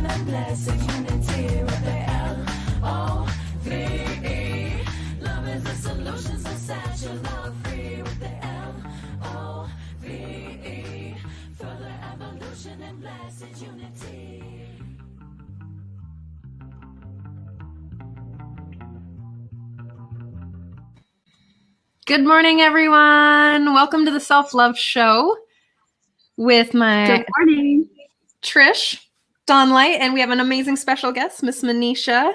evolution and blessed unity with the L-O-V-E. Love is the solution, so set your love free with the L-O-V-E. Further evolution and blessed unity. Good morning, everyone. Welcome to the Self-Love Show with my Good morning, Trish, Dawnlight, and we have an amazing special guest, Miss Manisha.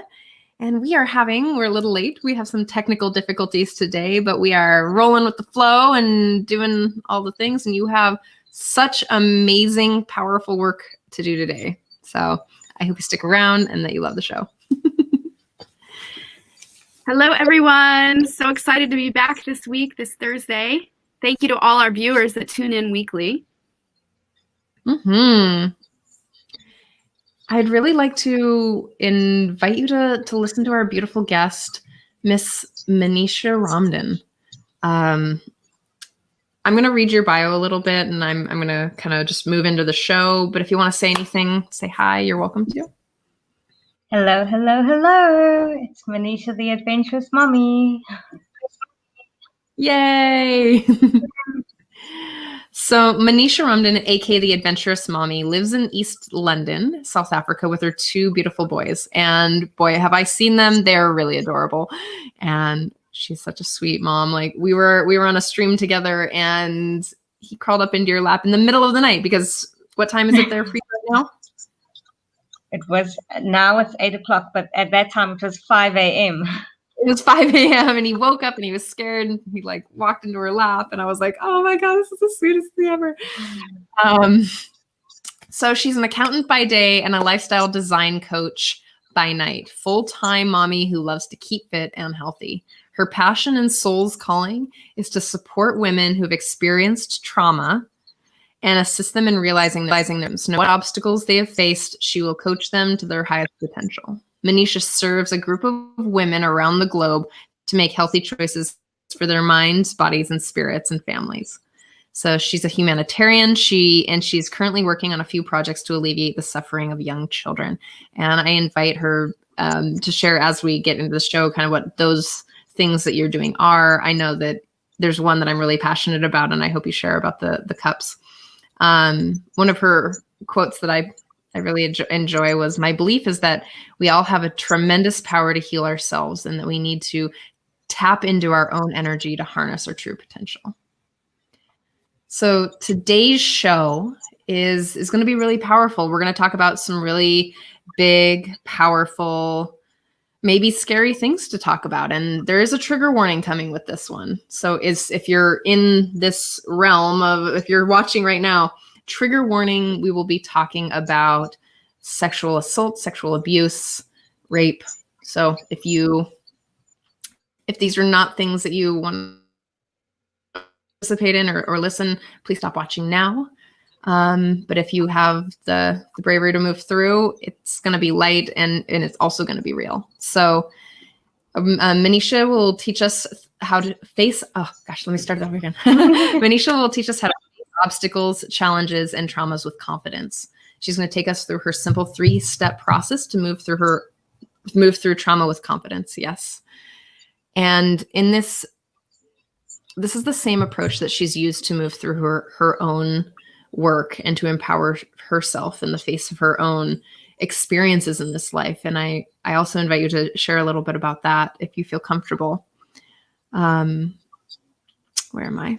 And we're a little late. We have some technical difficulties today, but we are rolling with the flow and doing all the things. And you have such amazing, powerful work to do today. So I hope you stick around and that you love the show. Hello, everyone. So excited to be back this week, this Thursday. Thank you to all our viewers that tune in weekly. I'd really like to invite you to listen to our beautiful guest, Miss Manisha Ramdhin. I'm going to read your bio a little bit, and I'm going to kind of just move into the show. But if you want to say anything, say hi, you're welcome to. Hello, hello, hello. It's Manisha, the Adventurous Mommy. Yay! So Manisha Ramdhin, aka the Adventurous Mommy, lives in East London, South Africa, with her two beautiful boys. And boy, have I seen them. They're really adorable. And she's such a sweet mom. Like we were on a stream together and he crawled up into your lap in the middle of the night because what time is it there for you right now? Now it's 8 o'clock, but at that time it was 5 a.m. It was 5 a.m. and he woke up and he was scared and he like walked into her lap and I was like, oh my God, this is the sweetest thing ever. So she's an accountant by day and a lifestyle design coach by night, full-time mommy who loves to keep fit and healthy. Her passion and soul's calling is to support women who've experienced trauma and assist them in realizing what obstacles they have faced. She will coach them to their highest potential. Manisha serves a group of women around the globe to make healthy choices for their minds, bodies, and spirits and families. So she's a humanitarian. She's currently working on a few projects to alleviate the suffering of young children. And I invite her to share as we get into the show kind of what those things that you're doing are. I know that there's one that I'm really passionate about, and I hope you share about the cups. One of her quotes that I really enjoy was, my belief is that we all have a tremendous power to heal ourselves and that we need to tap into our own energy to harness our true potential. So today's show is going to be really powerful. We're going to talk about some really big, powerful, maybe scary things to talk about. And there is a trigger warning coming with this one. So if you're in this realm of, if you're watching right now, trigger warning, we will be talking about sexual assault, sexual abuse, rape. So if these are not things that you want to participate in or listen, please stop watching now. But if you have the bravery to move through, it's going to be light and it's also going to be real. So Manisha will teach us how to face, let me start that over again. Manisha will teach us how to face obstacles, challenges, and traumas with confidence. She's going to take us through her simple 3-step process to move through trauma with confidence. Yes. And in this is the same approach that she's used to move through her own work and to empower herself in the face of her own experiences in this life. And I also invite you to share a little bit about that if you feel comfortable. Where am I?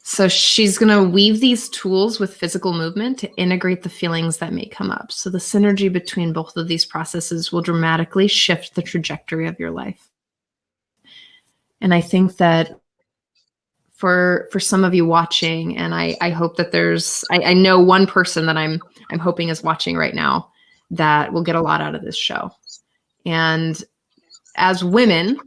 So she's going to weave these tools with physical movement to integrate the feelings that may come up. So the synergy between both of these processes will dramatically shift the trajectory of your life. And I think that for some of you watching, and I hope that I know one person that I'm hoping is watching right now that will get a lot out of this show. And as women,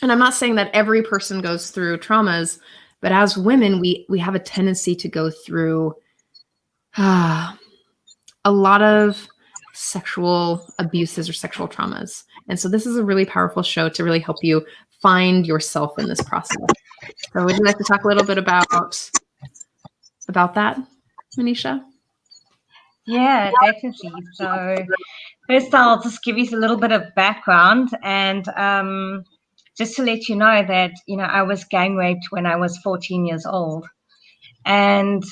and I'm not saying that every person goes through traumas, but as women, we have a tendency to go through a lot of sexual abuses or sexual traumas. And so this is a really powerful show to really help you find yourself in this process. So would you like to talk a little bit about that, Manisha? Yeah, definitely. So first, I'll just give you a little bit of background, and just to let you know that I was gang raped when I was 14 years old, and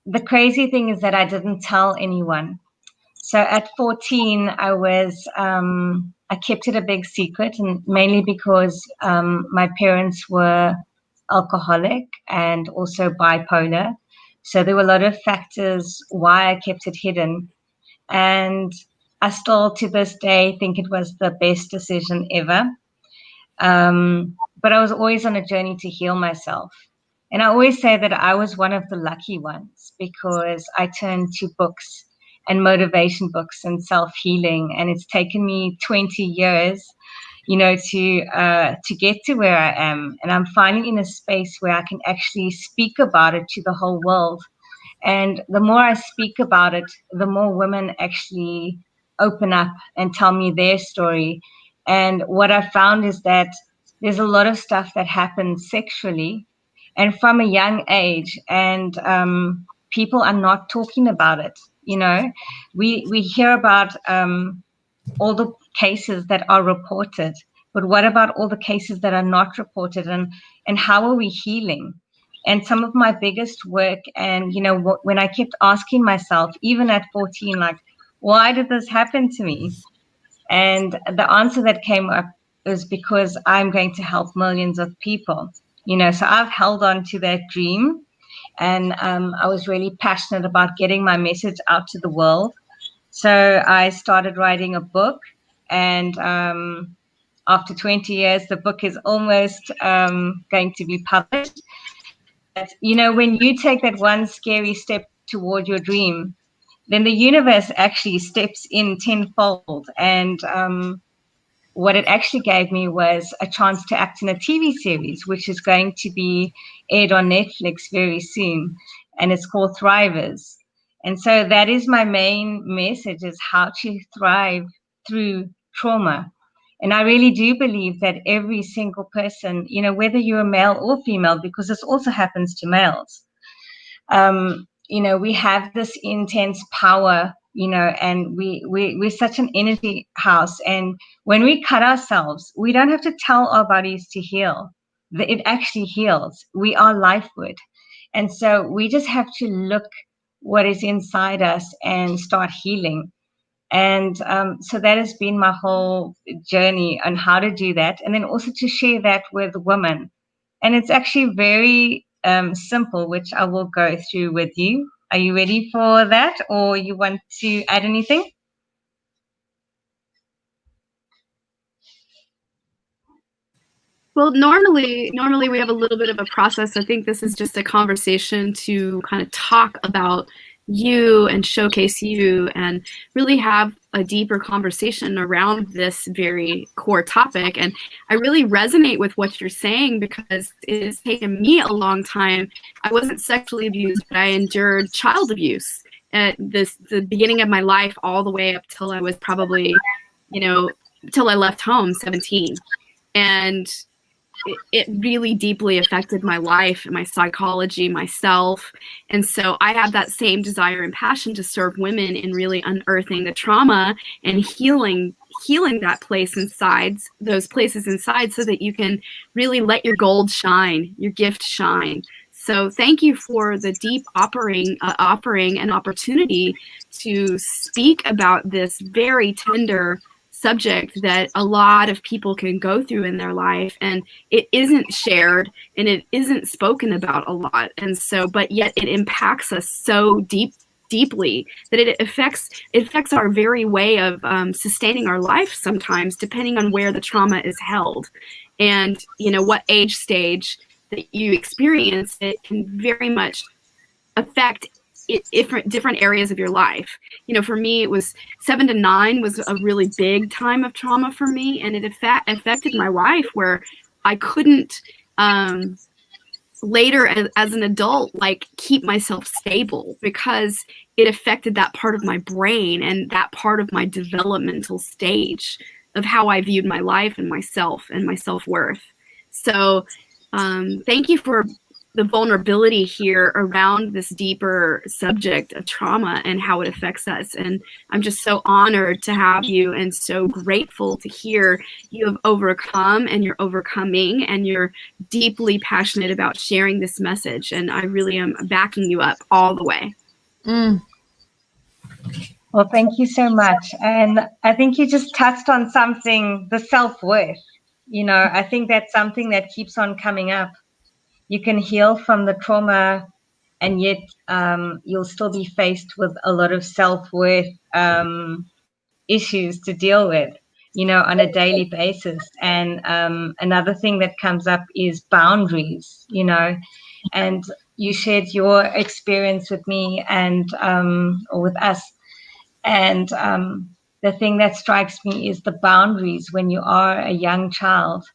the crazy thing is that I didn't tell anyone. So at 14, I kept it a big secret, and mainly because my parents were alcoholic and also bipolar. So there were a lot of factors why I kept it hidden. And I still to this day think it was the best decision ever. But I was always on a journey to heal myself. And I always say that I was one of the lucky ones because I turned to books and motivation books and self-healing. And it's taken me 20 years, to get to where I am. And I'm finally in a space where I can actually speak about it to the whole world. And the more I speak about it, the more women actually open up and tell me their story. And what I found is that there's a lot of stuff that happens sexually and from a young age, and people are not talking about it. We hear about all the cases that are reported, but what about all the cases that are not reported, and how are we healing? And some of my biggest work, and when I kept asking myself, even at 14, like, why did this happen to me? And the answer that came up is because I'm going to help millions of people. So I've held on to that dream, and I was really passionate about getting my message out to the world. So I started writing a book, and after 20 years, the book is almost going to be published. But, when you take that one scary step toward your dream, then the universe actually steps in tenfold. And what it actually gave me was a chance to act in a TV series, which is going to be aired on Netflix very soon. And it's called Thrivers. And so that is my main message, is how to thrive through trauma. And I really do believe that every single person, whether you're a male or female, because this also happens to males, we have this intense power, and we're such an energy house. And when we cut ourselves, we don't have to tell our bodies to heal. It actually heals. We are life wood. And so we just have to look what is inside us and start healing. And so that has been my whole journey on how to do that. And then also to share that with women. And it's actually very simple, which I will go through with you. Are you ready for that, or you want to add anything? Well, normally we have a little bit of a process. I think this is just a conversation to kind of talk about you and showcase you and really have a deeper conversation around this very core topic. And I really resonate with what you're saying because it has taken me a long time. I wasn't sexually abused, but I endured child abuse at the beginning of my life all the way up till I was probably, till I left home, 17. And it really deeply affected my life, my psychology, myself. And so I have that same desire and passion to serve women in really unearthing the trauma and healing that place inside, those places inside, so that you can really let your gold shine, your gift shine. So thank you for the deep offering and opportunity to speak about this very tender subject that a lot of people can go through in their life, and it isn't shared and it isn't spoken about a lot. And so, but yet it impacts us so deeply that it affects our very way of sustaining our life sometimes, depending on where the trauma is held and what age stage that you experience. It can very much affect different areas of your life. For me, it was 7 to 9 was a really big time of trauma for me, and it affected my life, where I couldn't later as an adult keep myself stable because it affected that part of my brain and that part of my developmental stage of how I viewed my life and myself and my self-worth. So thank you for the vulnerability here around this deeper subject of trauma and how it affects us. And I'm just so honored to have you and so grateful to hear you have overcome and you're overcoming and you're deeply passionate about sharing this message. And I really am backing you up all the way. Mm. Well, thank you so much. And I think you just touched on something, the self-worth. You know, I think that's something that keeps on coming up. You can heal from the trauma, and yet you'll still be faced with a lot of self-worth issues to deal with, you know, on a daily basis. And another thing that comes up is boundaries, you know, and you shared your experience with me and or with us. And the thing that strikes me is the boundaries when you are a young child,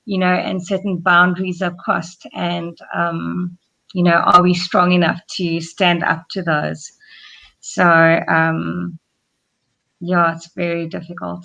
you know, and certain boundaries are crossed. And, you know, are we strong enough to stand up to those? So, yeah, it's very difficult.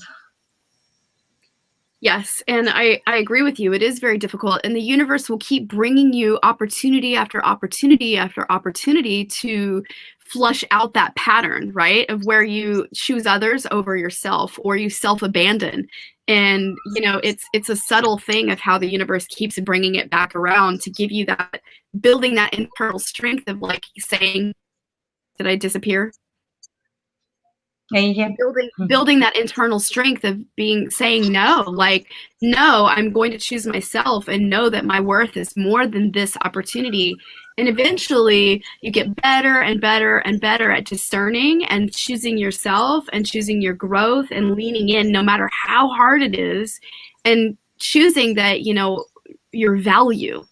Yes, and I agree with you. It is very difficult, and the universe will keep bringing you opportunity after opportunity after opportunity to flush out that pattern, right? Of where you choose others over yourself or you self-abandon. And, you know, it's a subtle thing of how the universe keeps bringing it back around to give you that, building that internal strength of like saying, did I disappear? Yeah. Building that internal strength of saying no, like, no, I'm going to choose myself and know that my worth is more than this opportunity. And eventually you get better and better and better at discerning and choosing yourself and choosing your growth and leaning in no matter how hard it is, and choosing that, you know, your value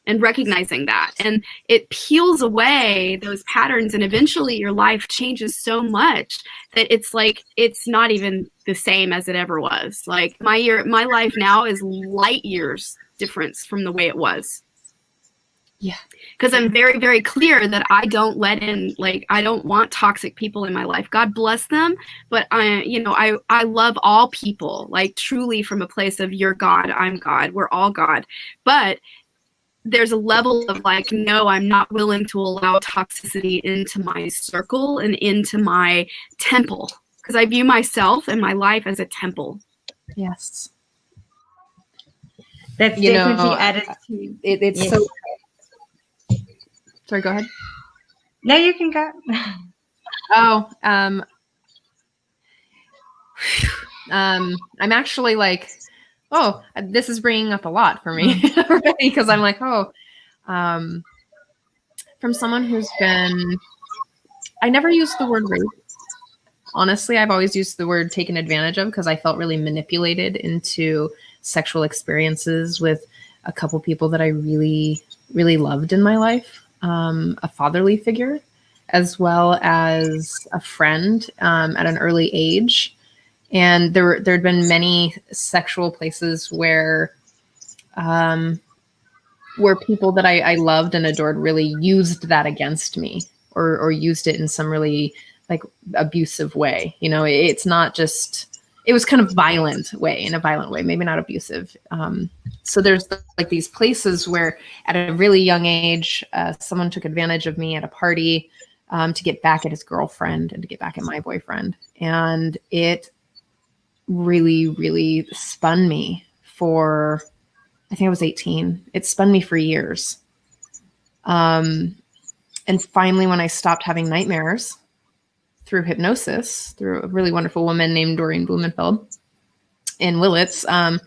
and recognizing that. And it peels away those patterns, and eventually your life changes so much that it's like it's not even the same as it ever was. Like my life now is light years difference from the way it was. Yeah. Because I'm very, very clear that I don't let in, like, I don't want toxic people in my life. God bless them. But I love all people, like truly from a place of you're God, I'm God, we're all God. But there's a level of like, no, I'm not willing to allow toxicity into my circle and into my temple, because I view myself and my life as a temple. Yes. That's definitely added to it's yes. So sorry, go ahead. No, you can go. I'm actually like, oh, this is bringing up a lot for me already, because I'm like, from someone who's been, I never used the word rape. Honestly, I've always used the word taken advantage of, because I felt really manipulated into sexual experiences with a couple people that I really, really loved in my life. A fatherly figure, as well as a friend at an early age. And there'd been many sexual places where people that I loved and adored really used that against me, or used it in some really like abusive way. You know, it's not just, it was kind of in a violent way, maybe not abusive. So there's like these places where at a really young age, someone took advantage of me at a party to get back at his girlfriend and to get back at my boyfriend. And it really, really spun me for, I think I was 18. It spun me for years. And finally, when I stopped having nightmares through hypnosis, through a really wonderful woman named Doreen Blumenfeld in Willits, I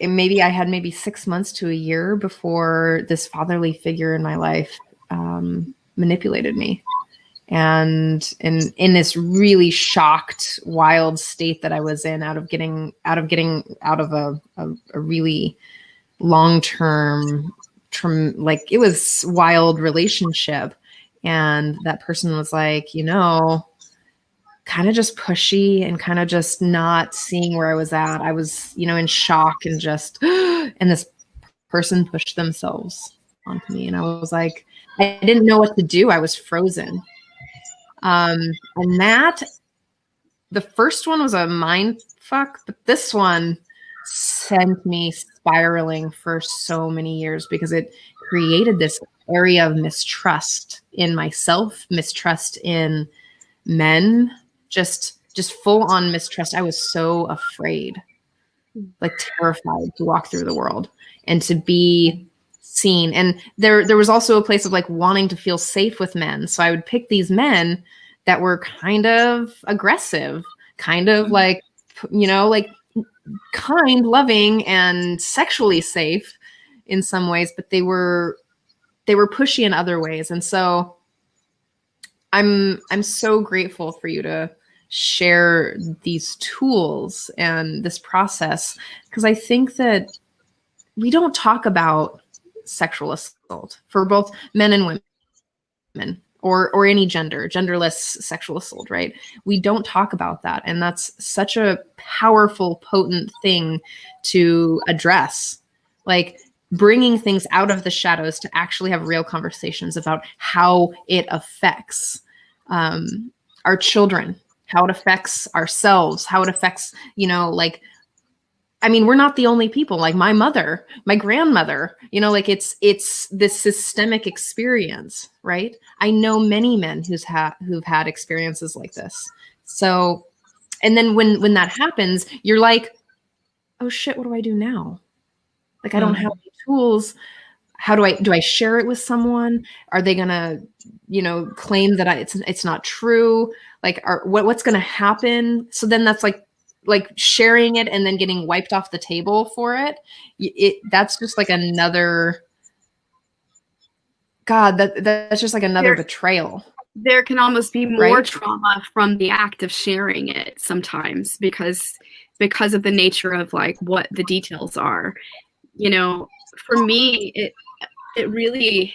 had maybe 6 months to a year before this fatherly figure in my life manipulated me. And in this really shocked, wild state that I was in, out of getting out of a really long-term, like it was wild relationship. And that person was like, you know, kind of just pushy and kind of just not seeing where I was at. I was, you know, in shock and just, and this person pushed themselves onto me. And I was like, I didn't know what to do. I was frozen. And that, the first one was a mind fuck, but this one sent me spiraling for so many years because it created this area of mistrust in myself, mistrust in men, just full on mistrust. I was so afraid, like terrified to walk through the world and to be seen. And there was also a place of like wanting to feel safe with men. So I would pick these men that were kind of aggressive, kind of like, like kind, loving, and sexually safe in some ways, but they were pushy in other ways. And so I'm so grateful for you to share these tools and this process, because I think that we don't talk about sexual assault for both men and women, or any genderless sexual assault, right? We don't talk about that. And that's such a powerful, potent thing to address. Like bringing things out of the shadows to actually have real conversations about how it affects our children, how it affects ourselves, how it affects, we're not the only people. Like my mother, my grandmother, it's this systemic experience, right? I know many men who've had experiences like this. So, and then when that happens, you're like, oh shit, what do I do now? Like, I don't have any tools. How do I share it with someone? Are they gonna, claim that it's not true? Like, what's gonna happen? So then that's like sharing it and then getting wiped off the table for it. That's just like another, God, that's just like another betrayal. There can almost be more right? trauma from the act of sharing it sometimes because of the nature of like what the details are. For me, it really,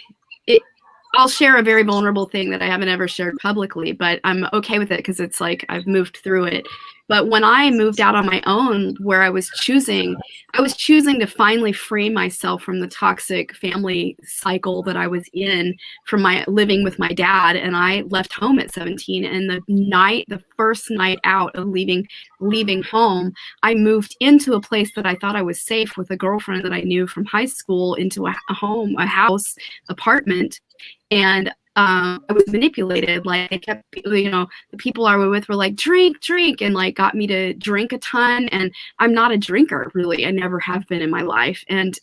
I'll share a very vulnerable thing that I haven't ever shared publicly, but I'm okay with it because it's like I've moved through it. But when I moved out on my own, where I was choosing to finally free myself from the toxic family cycle that I was in from my living with my dad. And I left home at 17. And the first night out of leaving home, I moved into a place that I thought I was safe with a girlfriend that I knew from high school into a house, apartment. And I was manipulated. Like I kept, the people I were with were like, drink, and like got me to drink a ton. And I'm not a drinker, really. I never have been in my life. And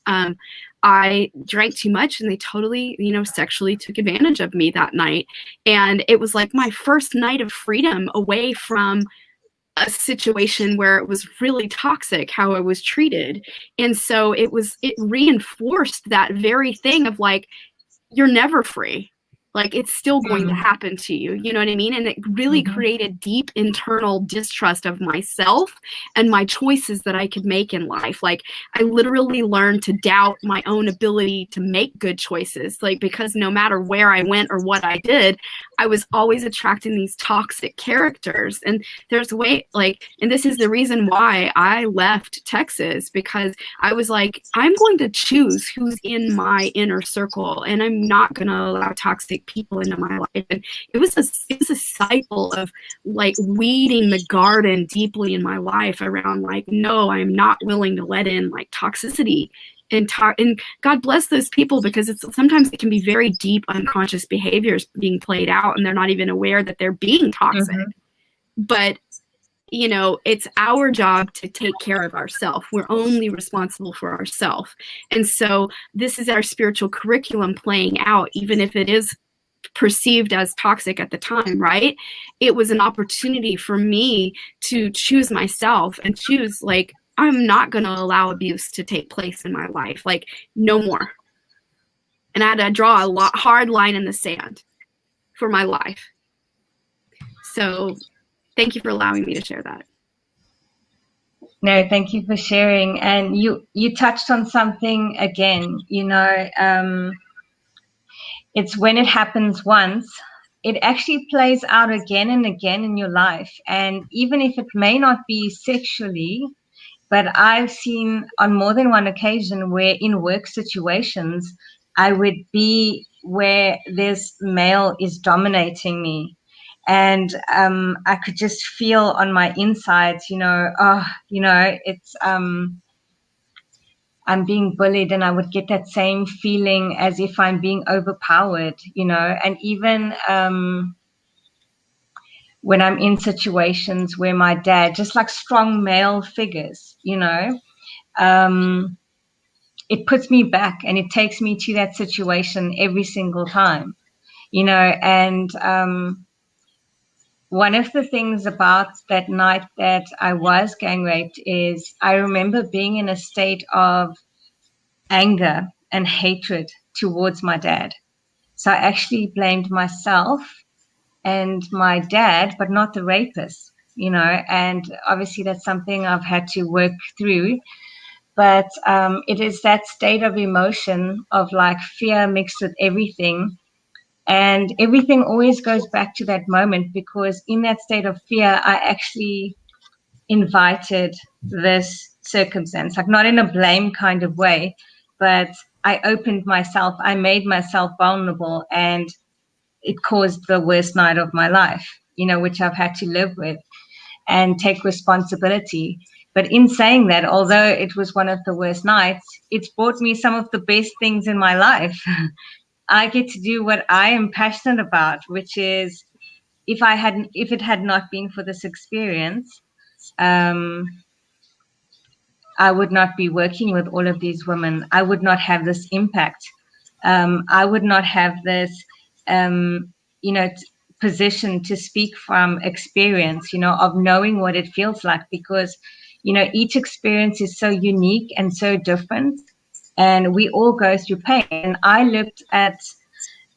I drank too much and they totally, sexually took advantage of me that night. And it was like my first night of freedom away from a situation where it was really toxic how I was treated. And so it reinforced that very thing of like, you're never free. Like it's still going to happen to you. You know what I mean? And it really created deep internal distrust of myself and my choices that I could make in life. Like I literally learned to doubt my own ability to make good choices. Like, because no matter where I went or what I did, I was always attracting these toxic characters. And there's a way, and this is the reason why I left Texas, because I was like, I'm going to choose who's in my inner circle, and I'm not going to allow toxic people into my life. And it was a cycle of like weeding the garden deeply in my life around like, no, I'm not willing to let in like toxicity. And God bless those people, because sometimes it can be very deep unconscious behaviors being played out and they're not even aware that they're being toxic. But it's our job to take care of ourselves. We're only responsible for ourselves. And so this is our spiritual curriculum playing out, even if it is perceived as toxic at the time, right? It was an opportunity for me to choose myself and choose like, I'm not going to allow abuse to take place in my life. Like no more. And I had to draw a hard line in the sand for my life. So thank you for allowing me to share that. No, thank you for sharing. And you touched on something again, it's when it happens once, it actually plays out again and again in your life. And even if it may not be sexually, but I've seen on more than one occasion where in work situations, I would be where this male is dominating me. And I could just feel on my insides, it's I'm being bullied, and I would get that same feeling as if I'm being overpowered, and even when I'm in situations where my dad, just like strong male figures, it puts me back and it takes me to that situation every single time, and one of the things about that night that I was gang raped is I remember being in a state of anger and hatred towards my dad. So I actually blamed myself and my dad, but not the rapist, and obviously that's something I've had to work through. But it is that state of emotion of like fear mixed with everything. And everything always goes back to that moment, because in that state of fear, I actually invited this circumstance, like not in a blame kind of way, but I opened myself, I made myself vulnerable, and it caused the worst night of my life, which I've had to live with and take responsibility. But in saying that, although it was one of the worst nights, it's brought me some of the best things in my life. I get to do what I am passionate about, which is if it had not been for this experience, I would not be working with all of these women. I would not have this impact. I would not have this, position to speak from experience, of knowing what it feels like, because, each experience is so unique and so different, and we all go through pain. And I looked at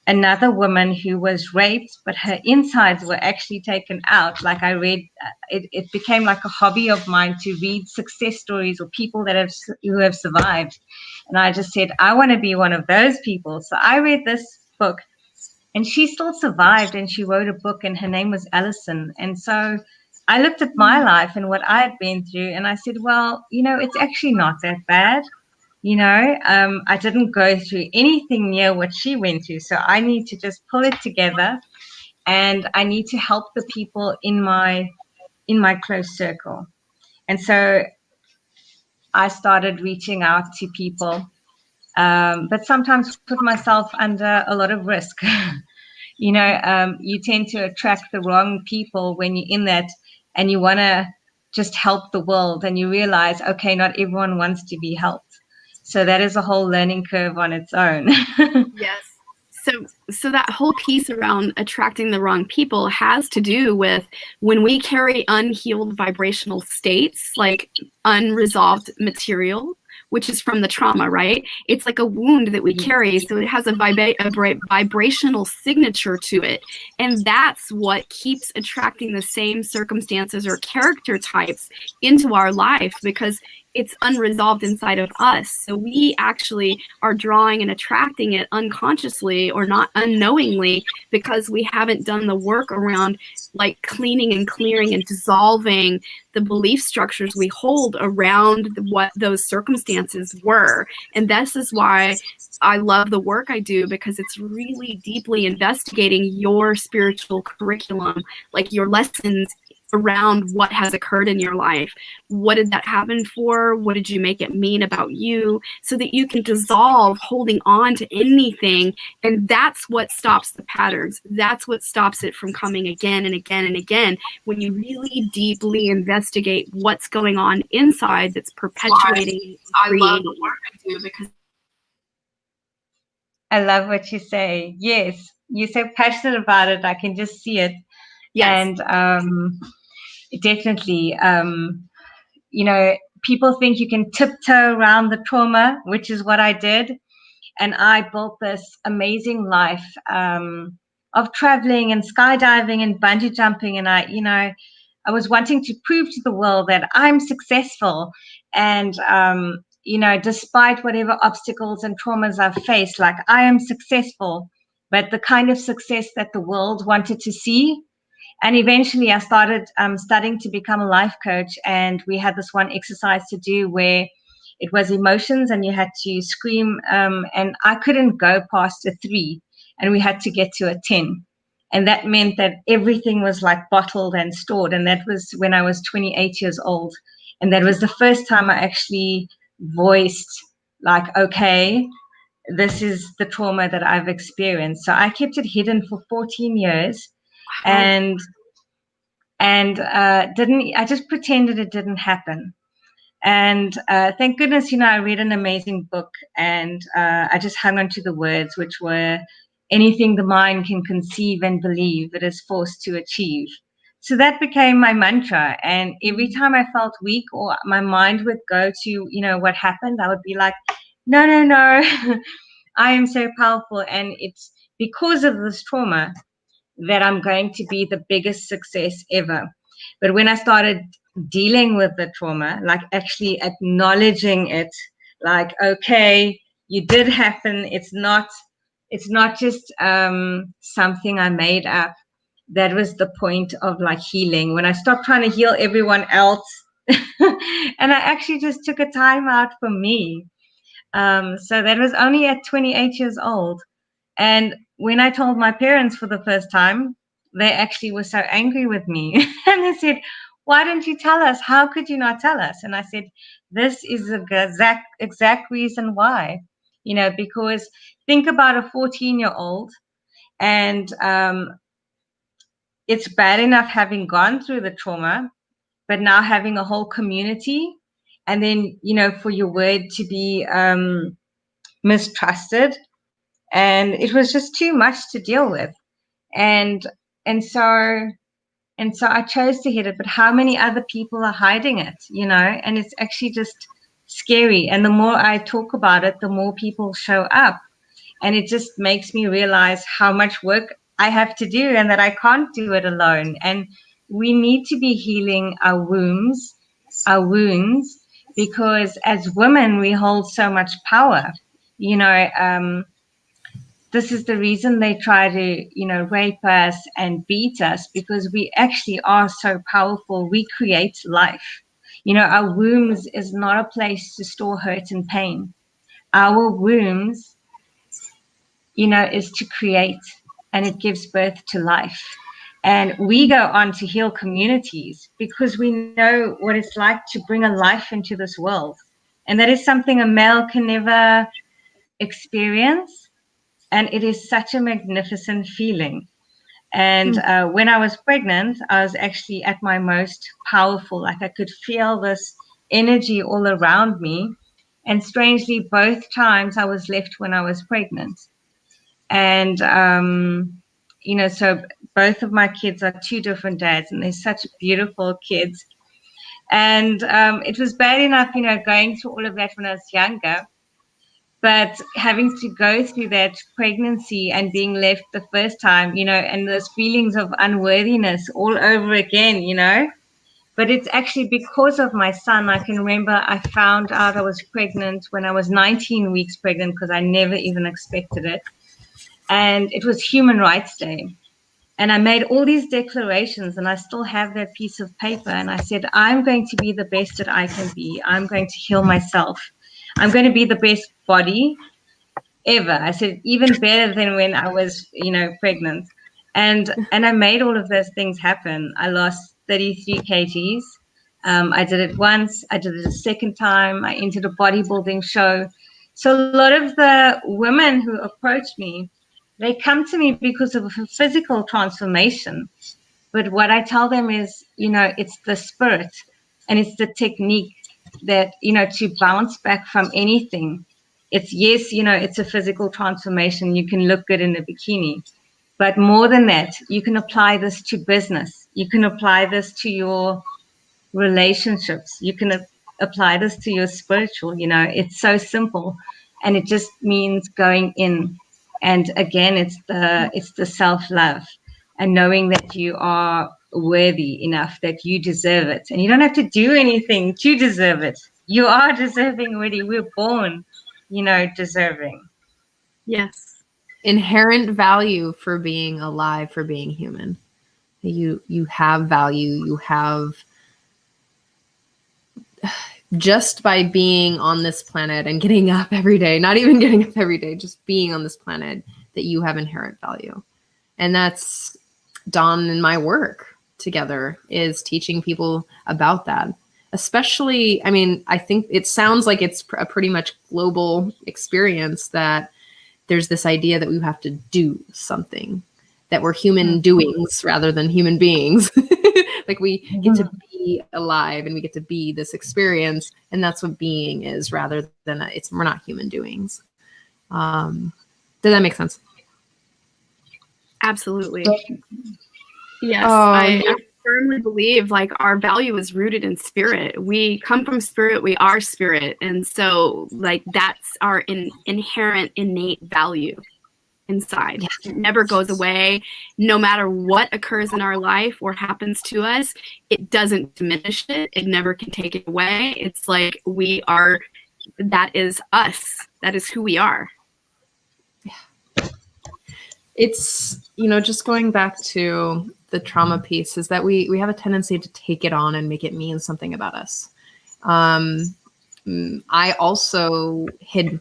another woman who was raped, but her insides were actually taken out. Like I read, it became like a hobby of mine to read success stories or people who have survived. And I just said, I want to be one of those people. So I read this book, and she still survived, and she wrote a book, and her name was Allison. And so I looked at my life and what I had been through, and I said, well, it's actually not that bad. I didn't go through anything near what she went through. So I need to just pull it together, and I need to help the people in my close circle. And so I started reaching out to people, but sometimes put myself under a lot of risk. You tend to attract the wrong people when you're in that, and you want to just help the world, and you realize, okay, not everyone wants to be helped. So that is a whole learning curve on its own. Yes. So that whole piece around attracting the wrong people has to do with when we carry unhealed vibrational states, like unresolved material, which is from the trauma, right? It's like a wound that we carry, so it has a vibrational signature to it. And that's what keeps attracting the same circumstances or character types into our life, because it's unresolved inside of us. So we actually are drawing and attracting it unconsciously or not unknowingly, because we haven't done the work around like cleaning and clearing and dissolving the belief structures we hold around what those circumstances were. And this is why I love the work I do, because it's really deeply investigating your spiritual curriculum, like your lessons around what has occurred in your life. What did that happen for? What did you make it mean about you? So that you can dissolve holding on to anything. And that's what stops the patterns. That's what stops it from coming again and again and again. When you really deeply investigate what's going on inside that's perpetuating. I love the work I do because I love what you say. Yes, you're so passionate about it. I can just see it. Yes. And definitely, people think you can tiptoe around the trauma, which is what I did. And I built this amazing life of traveling and skydiving and bungee jumping. And I was wanting to prove to the world that I'm successful. And, despite whatever obstacles and traumas I've faced, like I am successful, but the kind of success that the world wanted to see. And eventually I started studying to become a life coach. And we had this one exercise to do where it was emotions and you had to scream. And I couldn't go past a 3 and we had to get to a 10. And that meant that everything was like bottled and stored. And that was when I was 28 years old. And that was the first time I actually voiced like, okay, this is the trauma that I've experienced. So I kept it hidden for 14 years. And didn't, I just pretended it didn't happen. And thank goodness, I read an amazing book, and I just hung on to the words, which were, anything the mind can conceive and believe, it is forced to achieve. So that became my mantra. And every time I felt weak or my mind would go to, what happened, I would be like, no, no, no, I am so powerful. And it's because of this trauma that I'm going to be the biggest success ever. But when I started dealing with the trauma, like actually acknowledging it, like, okay, you did happen. It's not just something I made up. That was the point of like healing. When I stopped trying to heal everyone else, and I actually just took a time out for me. So that was only at 28 years old. And when I told my parents for the first time, they actually were so angry with me. And they said, why didn't you tell us? How could you not tell us? And I said, this is the exact reason why. Because think about a 14-year-old, and it's bad enough having gone through the trauma, but now having a whole community, and then, for your word to be mistrusted. And it was just too much to deal with. And so I chose to hit it. But how many other people are hiding it, and it's actually just scary. And the more I talk about it, the more people show up. And it just makes me realize how much work I have to do, and that I can't do it alone. And we need to be healing our wounds, because as women, we hold so much power. This is the reason they try to, rape us and beat us, because we actually are so powerful. We create life. Our wombs is not a place to store hurt and pain. Our wombs, is to create, and it gives birth to life. And we go on to heal communities because we know what it's like to bring a life into this world. And that is something a male can never experience. And it is such a magnificent feeling. And when I was pregnant, I was actually at my most powerful. Like, I could feel this energy all around me. And strangely, both times I was left when I was pregnant. And, so both of my kids are two different dads, and they're such beautiful kids. And it was bad enough, going through all of that when I was younger. But having to go through that pregnancy and being left the first time, and those feelings of unworthiness all over again, But it's actually because of my son. I can remember I found out I was pregnant when I was 19 weeks pregnant, because I never even expected it. And it was Human Rights Day. And I made all these declarations, and I still have that piece of paper. And I said, I'm going to be the best that I can be. I'm going to heal myself. I'm going to be the best body ever. I said, even better than when I was, pregnant. And I made all of those things happen. I lost 33 kgs. I did it once. I did it a second time. I entered a bodybuilding show. So a lot of the women who approach me, they come to me because of a physical transformation. But what I tell them is, it's the spirit, and it's the technique that, to bounce back from anything. It's, yes, it's a physical transformation. You can look good in a bikini. But more than that, you can apply this to business. You can apply this to your relationships. You can apply this to your spiritual. It's so simple. And it just means going in. And again, it's the self-love, and knowing that you are worthy enough, that you deserve it. And you don't have to do anything to deserve it. You are deserving already. We're born, deserving. Yes. Inherent value for being alive, for being human. You have value. You have, just by being on this planet and getting up every day, not even getting up every day, just being on this planet, that you have inherent value. And that's Dawn and my work together, is teaching people about that. especially, I mean, I think it sounds like it's a pretty much global experience, that there's this idea that we have to do something, that we're human doings rather than human beings. Like we get to be alive and we get to be this experience, and that's what being is, rather than we're not human doings. Does that make sense? Absolutely. Yes, Oh, I firmly believe like our value is rooted in spirit. We come from spirit, we are spirit. And so like that's our inherent innate value inside. It never goes away. No matter what occurs in our life or happens to us, it doesn't diminish it. It never can take it away. It's like we are, that is us. That is who we are. It's, just going back to the trauma piece, is that we have a tendency to take it on and make it mean something about us. I also hid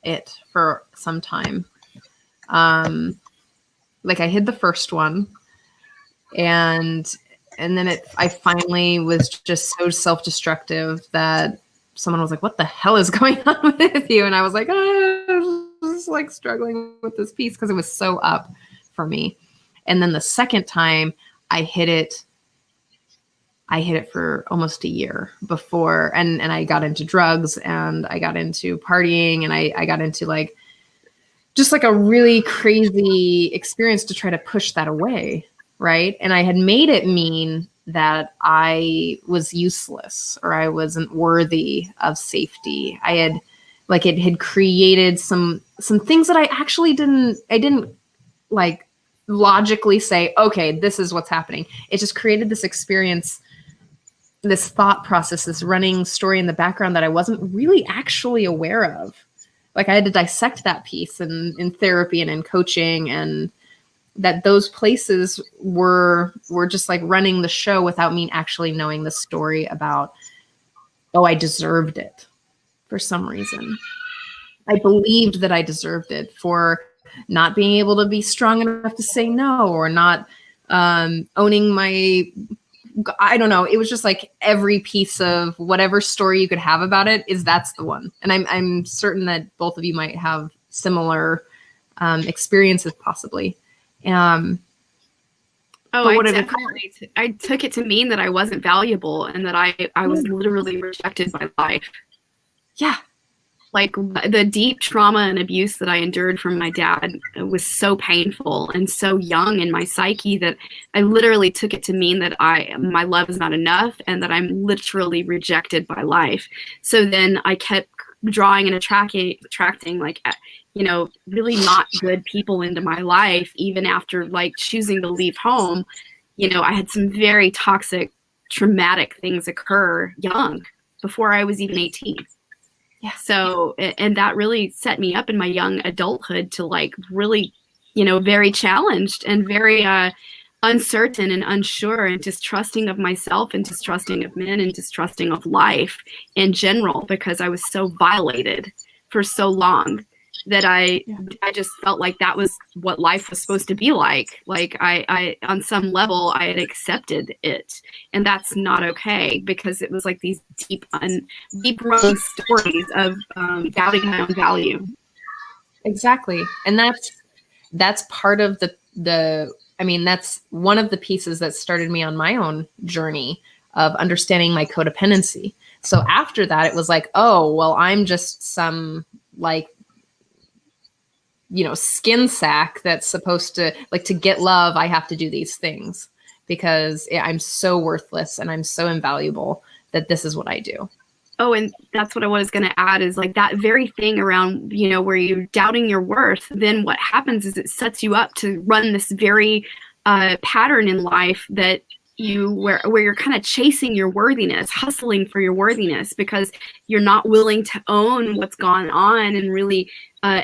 it for some time. Like I hid the first one, and then I finally was just so self-destructive that someone was like, "What the hell is going on with you?" And I was like, I was like struggling with this piece because it was so up for me. And then the second time I hid it for almost a year before, and I got into drugs, and I got into partying, and I got into like just like a really crazy experience to try to push that away. Right. And I had made it mean that I was useless or I wasn't worthy of safety. I had like, it had created some things that I actually didn't like logically say, okay, this is what's happening. It just created this experience, this thought process, this running story in the background that I wasn't really actually aware of. Like I had to dissect that piece in therapy and in coaching, and that those places were just like running the show without me actually knowing the story about, oh, I deserved it for some reason. I believed that I deserved it for not being able to be strong enough to say no, or not owning my, I don't know. It was just like every piece of whatever story you could have about it that's the one. And I'm certain that both of you might have similar experiences possibly. I took it to mean that I wasn't valuable and that I was literally rejected by life. Yeah. Like the deep trauma and abuse that I endured from my dad was so painful and so young in my psyche that I literally took it to mean that my love is not enough and that I'm literally rejected by life. So then I kept drawing and attracting like, really not good people into my life, even after like choosing to leave home. I had some very toxic, traumatic things occur young, before I was even 18. Yeah. So, and that really set me up in my young adulthood to like really, very challenged and very uncertain and unsure and distrusting of myself and distrusting of men and distrusting of life in general, because I was so violated for so long that I just felt like that was what life was supposed to be like. Like I on some level I had accepted it, and that's not okay, because it was like these deep running stories of doubting my own value. Exactly. And that's part of that's one of the pieces that started me on my own journey of understanding my codependency. So after that, it was like, oh, well, I'm just some like, skin sack that's supposed to like, to get love, I have to do these things because I'm so worthless and I'm so invaluable that this is what I do. Oh, and that's what I was going to add is like that very thing around, where you're doubting your worth. Then what happens is it sets you up to run this very pattern in life that where you're kind of chasing your worthiness, hustling for your worthiness, because you're not willing to own what's gone on and really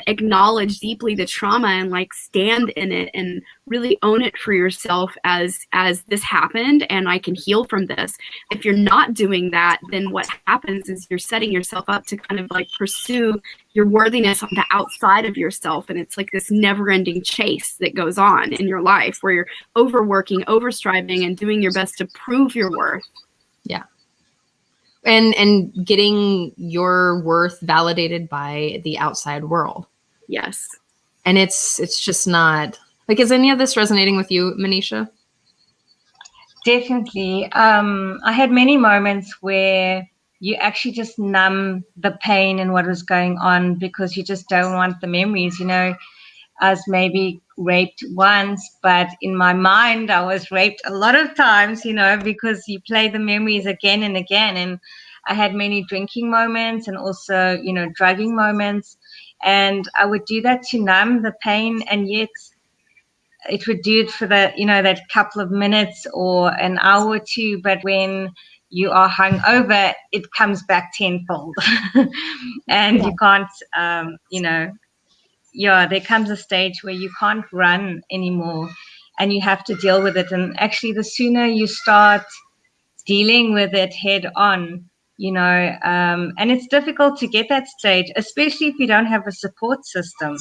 acknowledge deeply the trauma and like stand in it and really own it for yourself as this happened and I can heal from this. If you're not doing that, then what happens is you're setting yourself up to kind of like pursue your worthiness on the outside of yourself. And it's like this never ending chase that goes on in your life where you're overworking, overstriving, and doing your best to prove your worth. Yeah. and getting your worth validated by the outside world. Yes. And it's just not like, is any of this resonating with you, Manisha? Definitely. I had many moments where you actually just numb the pain and what was going on because you just don't want the memories. I was maybe raped once, but in my mind, I was raped a lot of times, because you play the memories again and again. And I had many drinking moments and also, drugging moments. And I would do that to numb the pain, and yet it would do it for that couple of minutes or an hour or two. But when you are hungover, it comes back tenfold, and you can't, there comes a stage where you can't run anymore, and you have to deal with it. And actually, the sooner you start dealing with it head on, and it's difficult to get that stage, especially if you don't have a support system.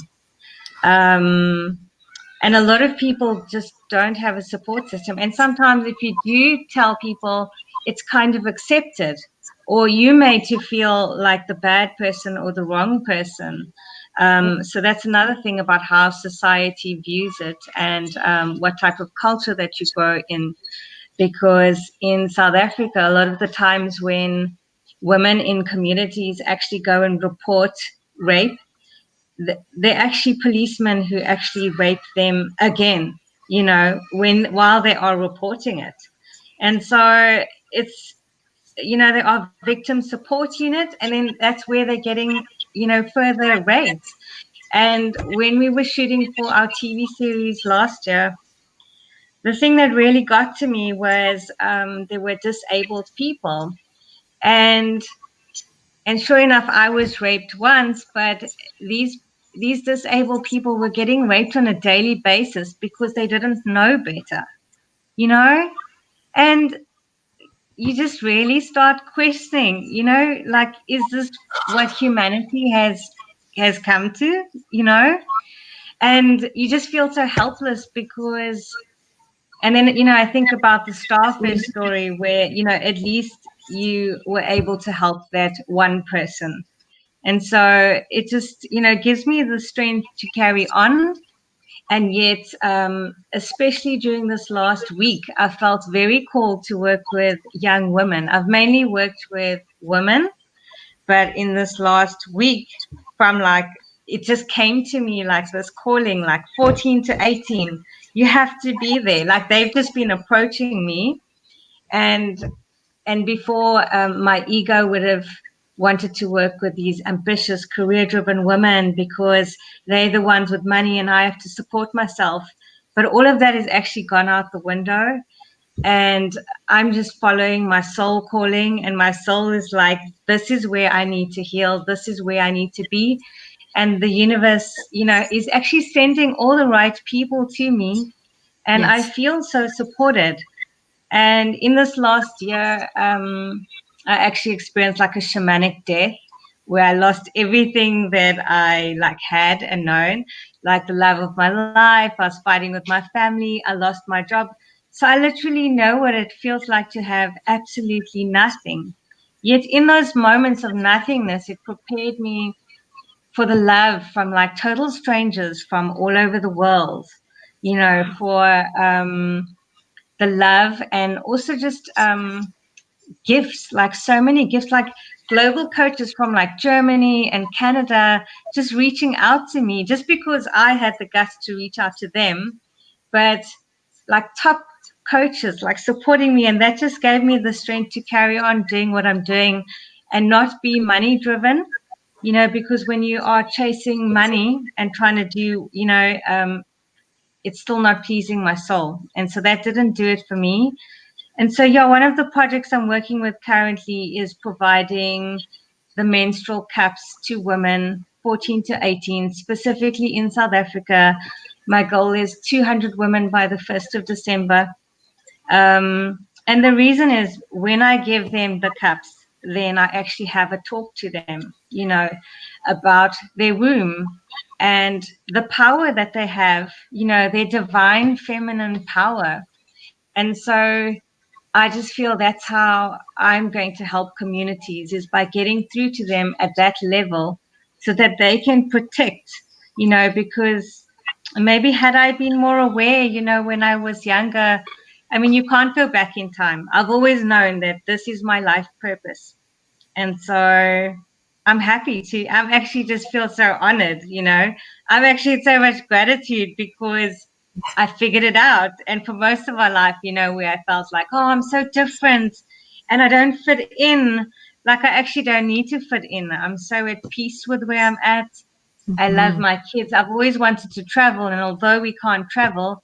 And a lot of people just don't have a support system. And sometimes if you do tell people, it's kind of accepted, or you made to feel like the bad person or the wrong person. So that's another thing about how society views it, and what type of culture that you grow in. Because in South Africa, a lot of the times when women in communities actually go and report rape, they're actually policemen who actually rape them again, while they are reporting it. And so it's, there are victim support units, and then that's where they're getting, further rapes. And when we were shooting for our TV series last year, the thing that really got to me was there were disabled people. And sure enough, I was raped once, but these disabled people were getting raped on a daily basis because they didn't know better, and you just really start questioning, like, is this what humanity has come to, and you just feel so helpless because, and then, I think about the starfish story where, at least you were able to help that one person. And so it just, gives me the strength to carry on. And yet, especially during this last week, I felt very called to work with young women. I've mainly worked with women, but in this last week, it just came to me like this calling, like 14 to 18, you have to be there. Like, they've just been approaching me. And before, my ego would have wanted to work with these ambitious, career-driven women because they're the ones with money and I have to support myself. But all of that has actually gone out the window. And I'm just following my soul calling. And my soul is like, this is where I need to heal. This is where I need to be. And the universe, is actually sending all the right people to me. And Yes. I feel so supported. And in this last year, I actually experienced like a shamanic death where I lost everything that I had and known, like the love of my life. I was fighting with my family. I lost my job. So I literally know what it feels like to have absolutely nothing. Yet in those moments of nothingness, it prepared me for the love from total strangers from all over the world, for the love, and also just gifts, like so many gifts, like global coaches from Germany and Canada just reaching out to me just because I had the guts to reach out to them, but top coaches supporting me. And that just gave me the strength to carry on doing what I'm doing and not be money driven, because when you are chasing money and trying to do, it's still not pleasing my soul. And so that didn't do it for me. And so, one of the projects I'm working with currently is providing the menstrual cups to women 14 to 18, specifically in South Africa. My goal is 200 women by the 1st of December. And the reason is when I give them the cups, then I actually have a talk to them, about their womb and the power that they have, their divine feminine power. And so I just feel that's how I'm going to help communities, is by getting through to them at that level so that they can protect, because maybe had I been more aware, when I was younger, I mean, you can't go back in time. I've always known that this is my life purpose. And so I'm actually just feel so honored, I'm actually so much gratitude because I figured it out. And for most of my life, where I felt like, oh, I'm so different and I don't fit in, like I actually don't need to fit in. I'm so at peace with where I'm at. I love my kids. I've always wanted to travel. And although we can't travel,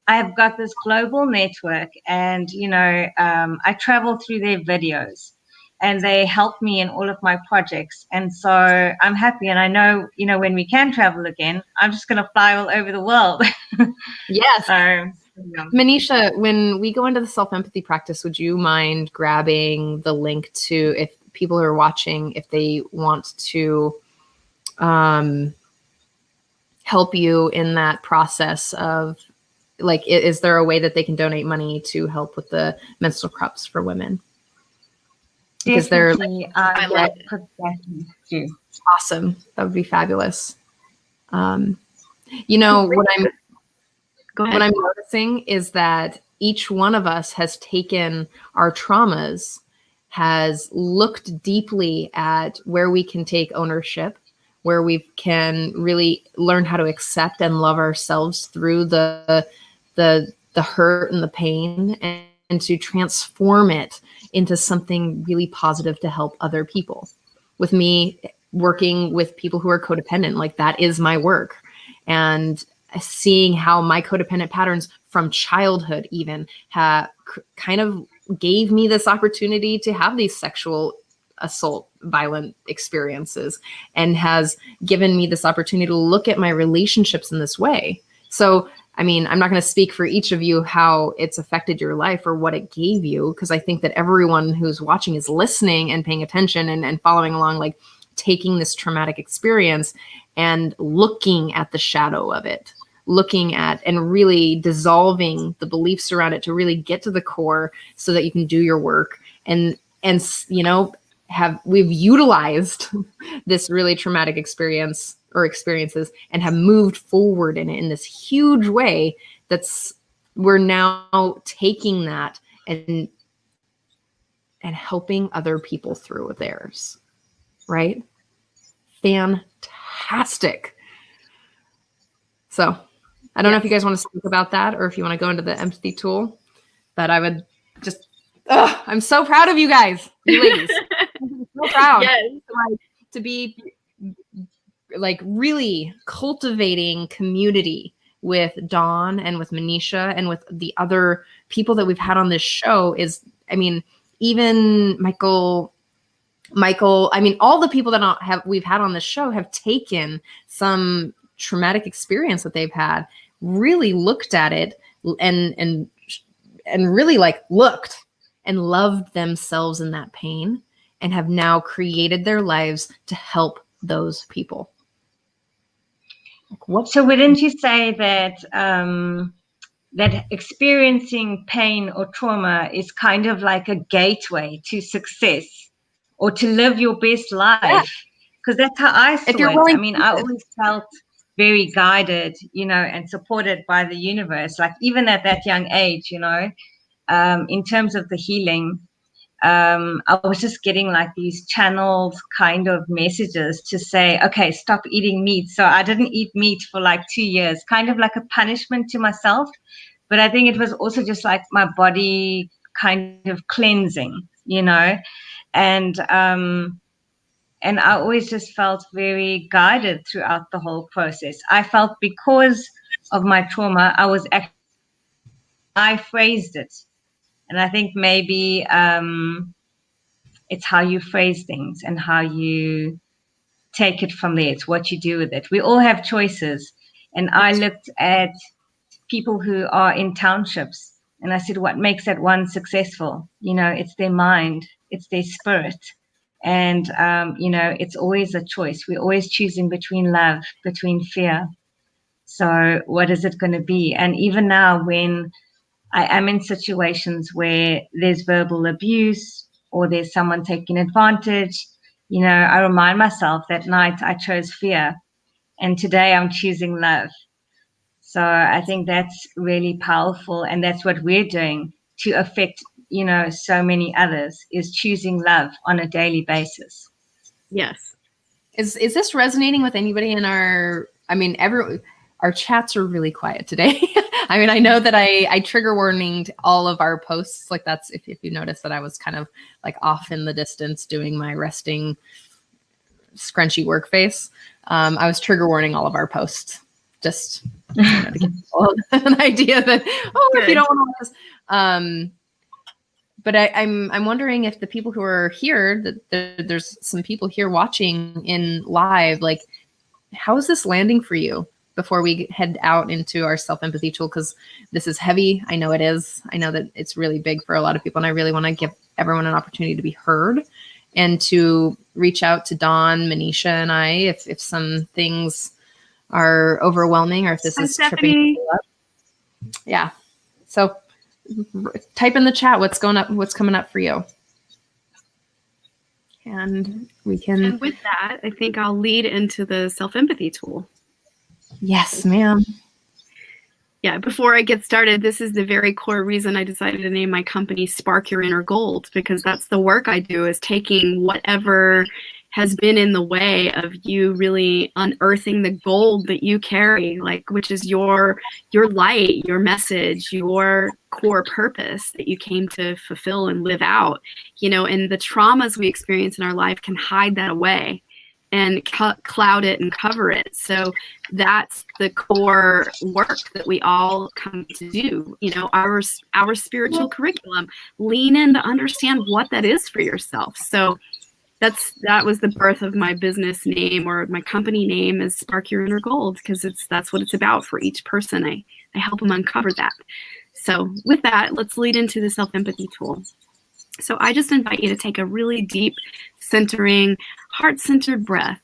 I have got this global network, and I travel through their videos, and they help me in all of my projects. And so I'm happy, and I know when we can travel again, I'm just going to fly all over the world. Yes. So, yeah. Manisha, when we go into the self-empathy practice, would you mind grabbing the link to, if people who are watching, if they want to help you in that process of, like, is there a way that they can donate money to help with the menstrual cups for women? Because they're like, I will put that in too. awesome. That would be fabulous. What I'm noticing is that each one of us has taken our traumas, has looked deeply at where we can take ownership, where we can really learn how to accept and love ourselves through the hurt and the pain, and to transform it into something really positive to help other people. With me working with people who are codependent, like, that is my work. And seeing how my codependent patterns from childhood even kind of gave me this opportunity to have these sexual assault, violent experiences, and has given me this opportunity to look at my relationships in this way. So, I mean, I'm not going to speak for each of you how it's affected your life or what it gave you, because I think that everyone who's watching is listening and paying attention and following along, like taking this traumatic experience and looking at the shadow of it, looking at and really dissolving the beliefs around it to really get to the core so that you can do your work. And we've utilized this really traumatic experience or experiences and have moved forward in it in this huge way. We're now taking that and helping other people through with theirs. Right? Fantastic. So I don't know if you guys want to speak about that, or if you want to go into the empathy tool, but I would just, I'm so proud of you guys, you ladies. I'm so proud. Yes. To be like really cultivating community with Dawn and with Manisha and with the other people that we've had on this show is, I mean, even Michael, I mean, all the people that we've had on this show have taken some traumatic experience that they've had, really looked at it and really like looked and loved themselves in that pain, and have now created their lives to help those people. So wouldn't you say that that experiencing pain or trauma is kind of like a gateway to success or to live your best life? Because that's how I saw it. I mean, I always felt very guided, and supported by the universe. Like even at that young age, in terms of the healing, I was just getting like these channeled kind of messages to say, okay, stop eating meat. So I didn't eat meat for like 2 years, kind of like a punishment to myself. But I think it was also just like my body kind of cleansing, and I always just felt very guided throughout the whole process. I felt because of my trauma, I phrased it. And I think maybe it's how you phrase things and how you take it from there. It's what you do with it. We all have choices. And I looked at people who are in townships, and I said, what makes that one successful? It's their mind, it's their spirit. And, it's always a choice. We're always choosing between love, between fear. So what is it going to be? And even now when I am in situations where there's verbal abuse or there's someone taking advantage, I remind myself that night I chose fear and today I'm choosing love. So I think that's really powerful. And that's what we're doing to affect, so many others, is choosing love on a daily basis. Yes. Is this resonating with anybody in our, our chats are really quiet today. I mean, I know that I trigger warninged all of our posts. Like that's, if you notice that I was kind of like off in the distance doing my resting scrunchy work face. I was trigger warning all of our posts just to give people an idea that, if you don't want to listen. But I'm wondering if the people who are here, that there's some people here watching in live, like, how is this landing for you before we head out into our self-empathy tool? Because this is heavy. I know it is. I know that it's really big for a lot of people. And I really want to give everyone an opportunity to be heard and to reach out to Dawn, Manisha, and I, if some things are overwhelming or if this is tripping people up. Yeah. So type in the chat what's coming up for you. And we can. And with that, I think I'll lead into the self-empathy tool. Yes, ma'am. Yeah, before I get started, this is the very core reason I decided to name my company Spark Your Inner Gold, because that's the work I do, is taking whatever has been in the way of you really unearthing the gold that you carry, like, which is your light, your message, your core purpose that you came to fulfill and live out, and the traumas we experience in our life can hide that away and cloud it and cover it. So that's the core work that we all come to do. Our spiritual curriculum, lean in to understand what that is for yourself. So that was the birth of my business name, or my company name, is Spark Your Inner Gold, because that's what it's about for each person. I help them uncover that. So with that, let's lead into the self-empathy tool. So I just invite you to take a really deep, centering, heart-centered breath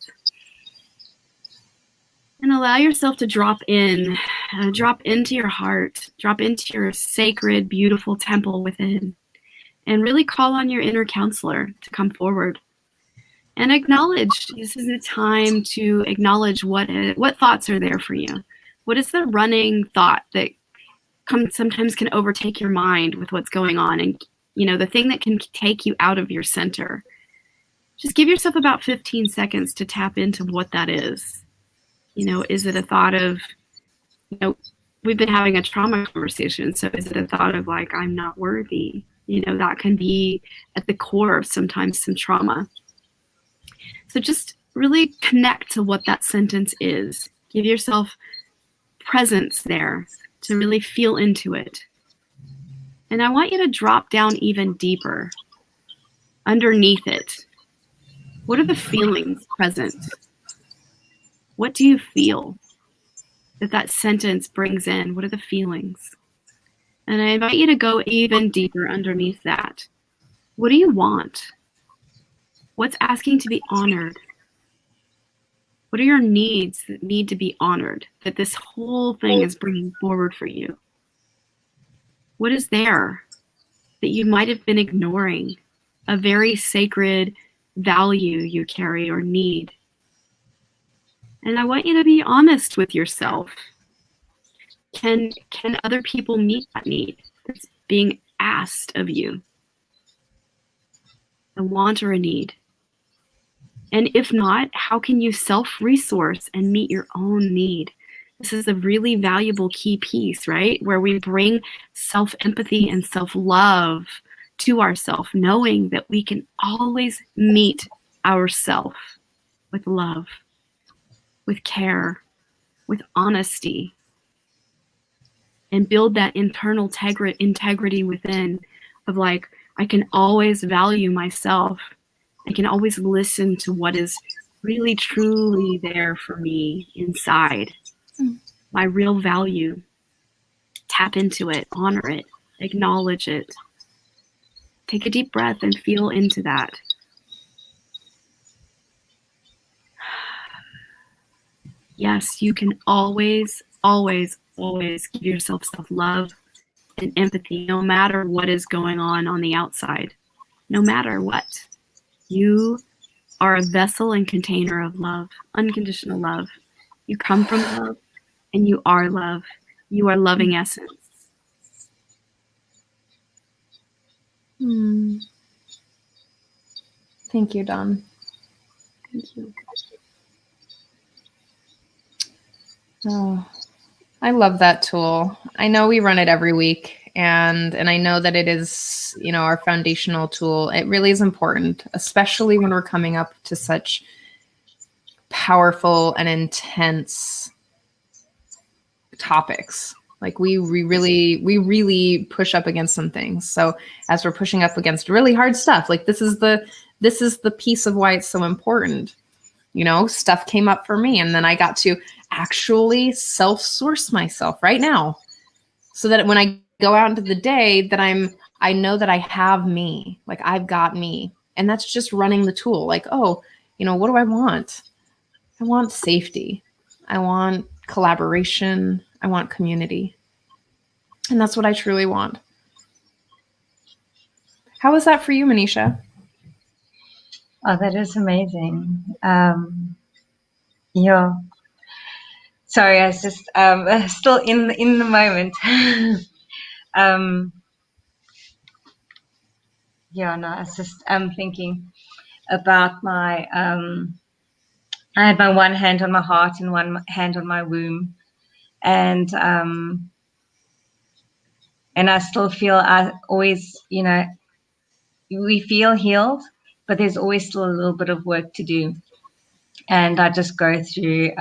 and allow yourself to drop into your heart, drop into your sacred, beautiful temple within, and really call on your inner counselor to come forward and acknowledge. This is a time to acknowledge what thoughts are there for you. What is the running thought that sometimes can overtake your mind with what's going on, and the thing that can take you out of your center. Just give yourself about 15 seconds to tap into what that is. Is it a thought of, we've been having a trauma conversation. So is it a thought of like, I'm not worthy? That can be at the core of sometimes some trauma. So just really connect to what that sentence is. Give yourself presence there to really feel into it. And I want you to drop down even deeper underneath it. What are the feelings present? What do you feel that sentence brings in? What are the feelings? And I invite you to go even deeper underneath that. What do you want? What's asking to be honored? What are your needs that need to be honored, that this whole thing is bringing forward for you? What is there that you might have been ignoring, a very sacred value you carry or need? And I want you to be honest with yourself. Can other people meet that need that's being asked of you? A want or a need? And if not, how can you self-resource and meet your own need? This is a really valuable key piece, right? Where we bring self-empathy and self-love to ourselves, knowing that we can always meet ourselves with love, with care, with honesty, and build that internal integrity within of like, I can always value myself. I can always listen to what is really, truly there for me inside. My real value. Tap into it, honor it, acknowledge it. Take a deep breath and feel into that. Yes, you can always, always, always give yourself self-love and empathy, no matter what is going on the outside. No matter what. You are a vessel and container of love, unconditional love. You come from love, and you are love. You are loving essence. Thank you, Dawn. Thank you. Oh, I love that tool. I know we run it every week, and I know that it is, our foundational tool. It really is important, especially when we're coming up to such powerful and intense topics. Like we really push up against some things. So as we're pushing up against really hard stuff, like this is the piece of why it's so important. Stuff came up for me, and then I got to actually self-source myself right now, so that when I go out into the day, that I know that I have me, like I've got me, and that's just running the tool. Like, oh, what do I want? I want safety. I want collaboration. I want community, and that's what I truly want. How is that for you, Manisha? Oh, that is amazing. Yeah. Sorry, I was just still in the moment. Yeah, no, I was just thinking about my I had my one hand on my heart and one hand on my womb, and I still feel I always, we feel healed, but there's always still a little bit of work to do, and I just go through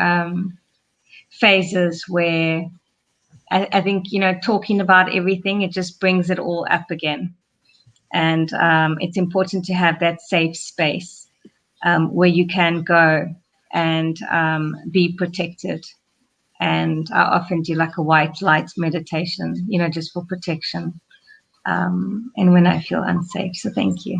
phases where I think, talking about everything, it just brings it all up again. And it's important to have that safe space where you can go and be protected. And I often do like a white light meditation, just for protection. And when I feel unsafe. So thank you.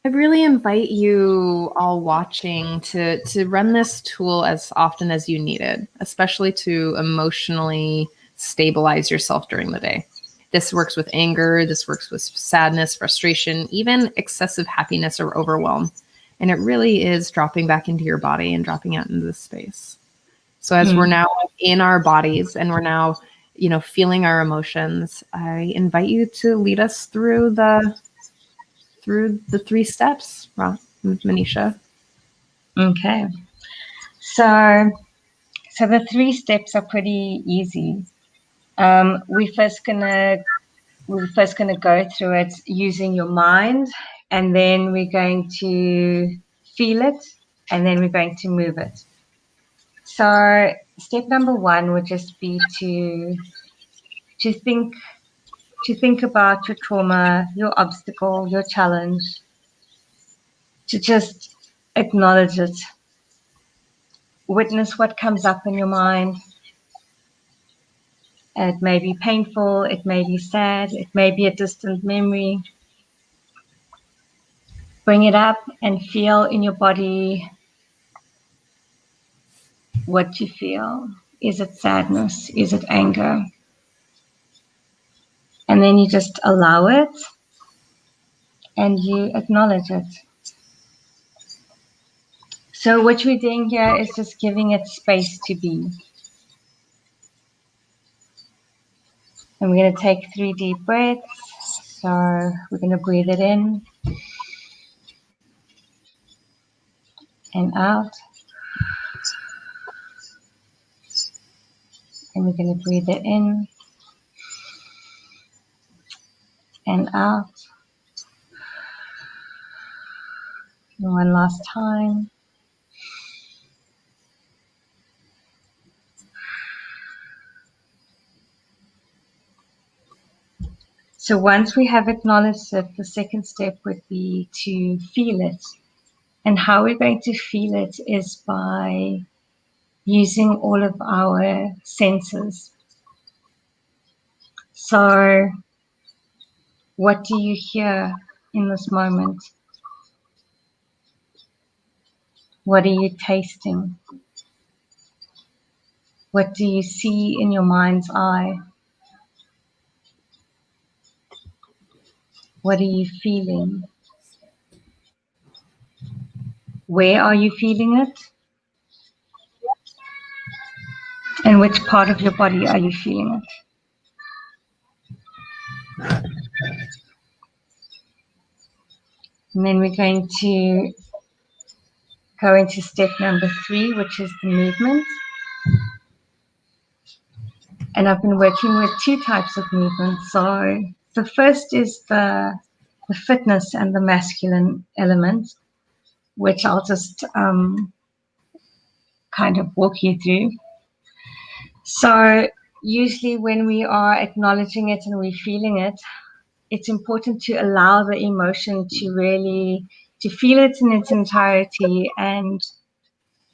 I really invite you all watching to run this tool as often as you need it, especially to emotionally stabilize yourself during the day. This works with anger, this works with sadness, frustration, even excessive happiness or overwhelm. And it really is dropping back into your body and dropping out into the space. So as we're now in our bodies and we're now, feeling our emotions, I invite you to lead us through the 3 steps, Manisha. Okay. So the 3 steps are pretty easy. We're first gonna go through it using your mind, and then we're going to feel it, and then we're going to move it. So step number 1 would just be to think about your trauma, your obstacle, your challenge, to just acknowledge it. Witness what comes up in your mind. It may be painful, it may be sad, it may be a distant memory. Bring it up and feel in your body what you feel. Is it sadness? Is it anger? And then you just allow it and you acknowledge it. So what we're doing here is just giving it space to be. And we're going to take 3 deep breaths. So we're going to breathe it in and out. And we're going to breathe it in and out. And one last time. So once we have acknowledged it, the second step would be to feel it. And how we're going to feel it is by using all of our senses. So what do you hear in this moment? What are you tasting? What do you see in your mind's eye? What are you feeling? Where are you feeling it? And which part of your body are you feeling it? And then we're going to go into step number 3, which is the movement. And I've been working with 2 types of movement. So the first is the fitness and the masculine element, which I'll just kind of walk you through. So usually when we are acknowledging it and we're feeling it, it's important to allow the emotion to really, to feel it in its entirety and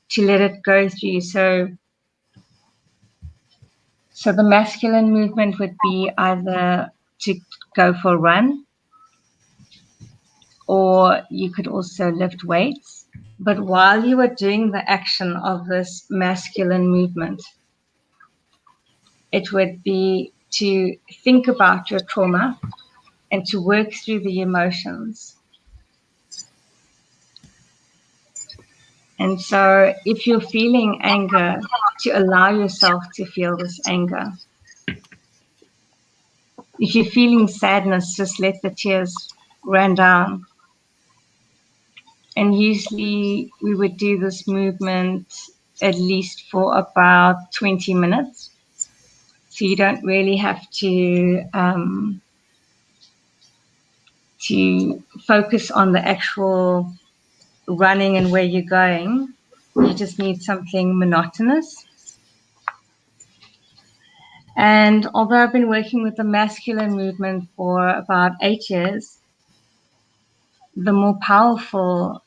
to let it go through. So the masculine movement would be either to go for a run, or you could also lift weights. But while you are doing the action of this masculine movement, it would be to think about your trauma and to work through the emotions. And so if you're feeling anger, to allow yourself to feel this anger. If you're feeling sadness, just let the tears run down. And usually we would do this movement at least for about 20 minutes. So you don't really have to focus on the actual running and where you're going. You just need something monotonous. And although I've been working with the masculine movement for about 8 years, the more powerful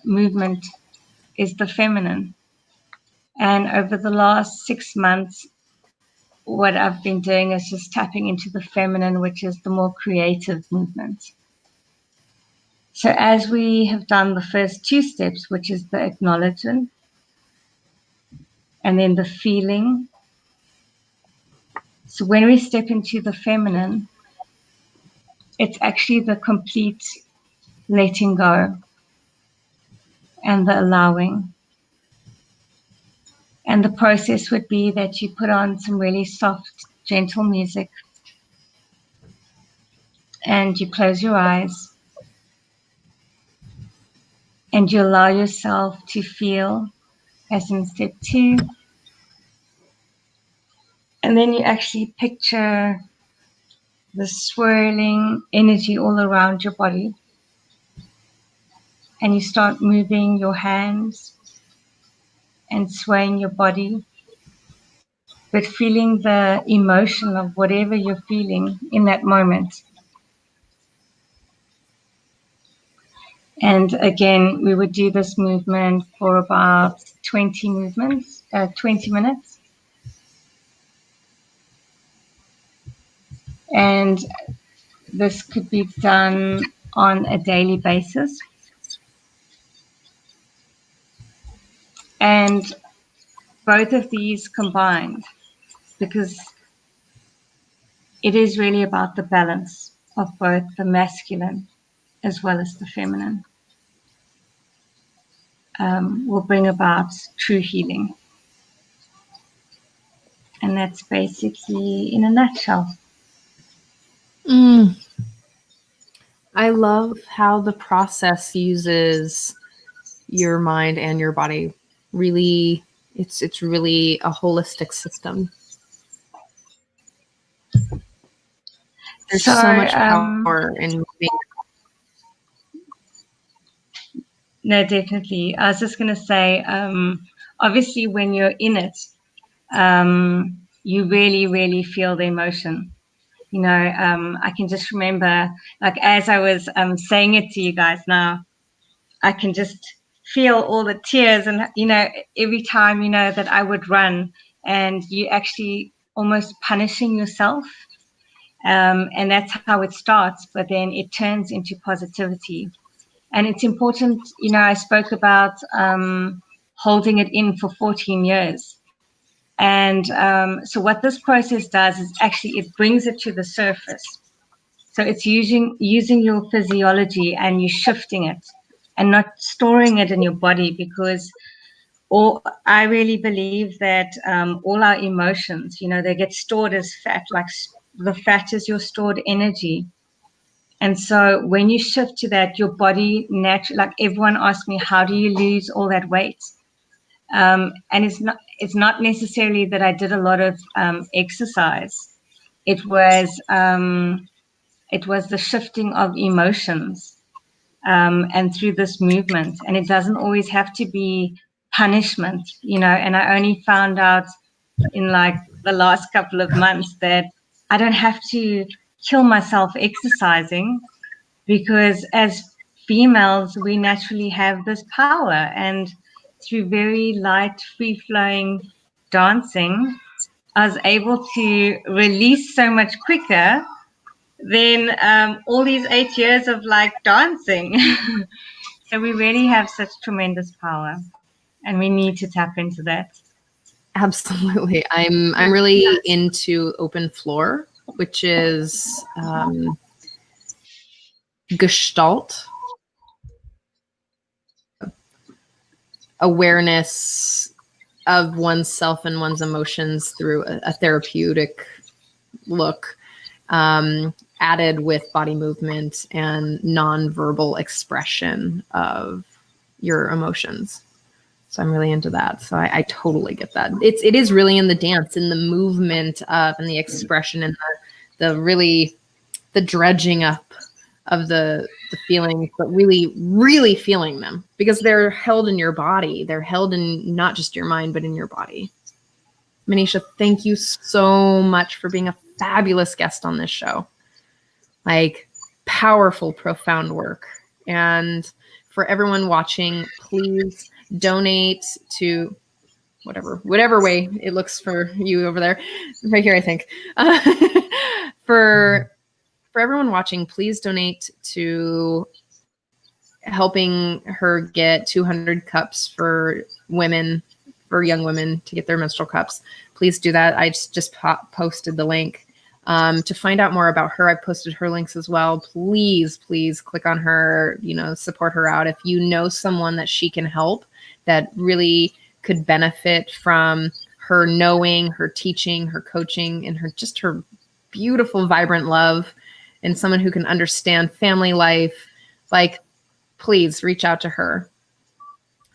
movement is the feminine. And over the last 6 months, what I've been doing is just tapping into the feminine, which is the more creative movement. So as we have done the first 2 steps, which is the acknowledgement and then the feeling. So when we step into the feminine, it's actually the complete letting go and the allowing. And the process would be that you put on some really soft, gentle music and you close your eyes and you allow yourself to feel, as in step 2. And then you actually picture the swirling energy all around your body. And you start moving your hands and swaying your body, but feeling the emotion of whatever you're feeling in that moment. And again, we would do this movement for about 20 minutes. And this could be done on a daily basis. And both of these combined, because it is really about the balance of both the masculine as well as the feminine, will bring about true healing. And that's basically in a nutshell. I love how the process uses your mind and your body. Really, it's really a holistic system. There's so much power in moving. No, definitely. I was just going to say, obviously, when you're in it, you really, really feel the emotion. You know, I can just remember, like, as I was saying it to you guys now, I can just feel all the tears. And, you know, every time, you know, that I would run and you actually almost punishing yourself. And that's how it starts, but then it turns into positivity. And it's important, you know, I spoke about holding it in for 14 years. And so what this process does is actually it brings it to the surface. So it's using your physiology and you're shifting it and not storing it in your body, because I really believe that all our emotions, they get stored as fat, like the fat is your stored energy. And so when you shift to that, your body naturally, like everyone asks me, how do you lose all that weight? And it's not necessarily that I did a lot of exercise. It was the shifting of emotions, and through this movement. And it doesn't always have to be punishment, and I only found out in like the last couple of months that I don't have to kill myself exercising, because as females, we naturally have this power. And through very light, free-flowing dancing, I was able to release so much quicker than all these 8 years of like dancing. So we really have such tremendous power, and we need to tap into that. Absolutely. I'm really into open floor, which is Gestalt awareness of oneself and one's emotions through a therapeutic look, added with body movement and nonverbal expression of your emotions. So I'm really into that. So I totally get that. It is really in the dance, in the movement of, and the expression, and the dredging up of the feelings, but really, really feeling them, because they're held in your body. They're held in not just your mind, but in your body. Manisha, thank you so much for being a fabulous guest on this show. Like, powerful, profound work. And for everyone watching, please donate to whatever way it looks for you over there. Right here, I think. For everyone watching, please donate to helping her get 200 cups for young women to get their menstrual cups. Please do that. I just posted the link. To find out more about her, I've posted her links as well. Please click on her, support her out. If you know someone that she can help, that really could benefit from her knowing, her teaching, her coaching, and her beautiful, vibrant love, and someone who can understand family life, like, please reach out to her.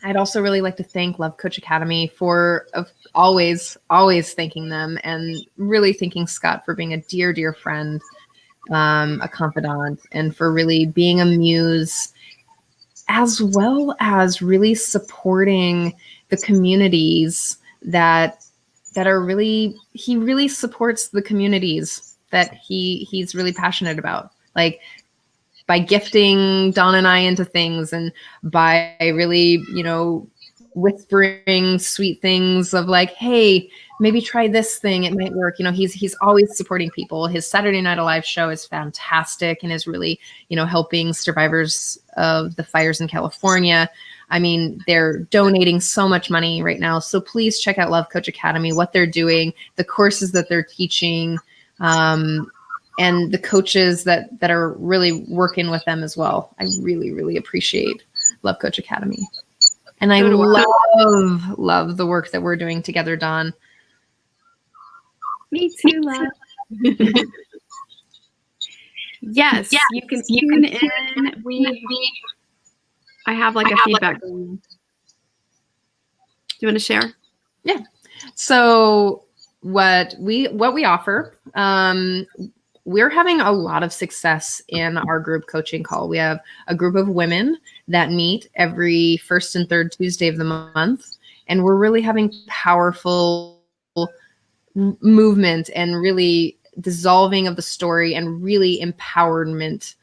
I'd also really like to thank Love Coach Academy for always thanking them, and really thanking Scott for being a dear, dear friend, a confidant, and for really being a muse, as well as really supporting the communities that are really, he really supports the communities that he's really passionate about. Like, by gifting Dawn and I into things, and by really, whispering sweet things of like, hey, maybe try this thing, it might work. He's always supporting people. His Saturday Night Alive show is fantastic, and is really, helping survivors of the fires in California. I mean, they're donating so much money right now. So please check out Love Coach Academy, what they're doing, the courses that they're teaching, and the coaches that are really working with them as well. I really, really appreciate Love Coach Academy. And I love the work that we're doing together, Dawn. Me too, love. Yes, you can tune in. I have like a feedback. Do you want to share? Yeah. So what we offer, we're having a lot of success in our group coaching call. We have a group of women that meet every first and third Tuesday of the month, and we're really having powerful movement and really dissolving of the story and really empowerment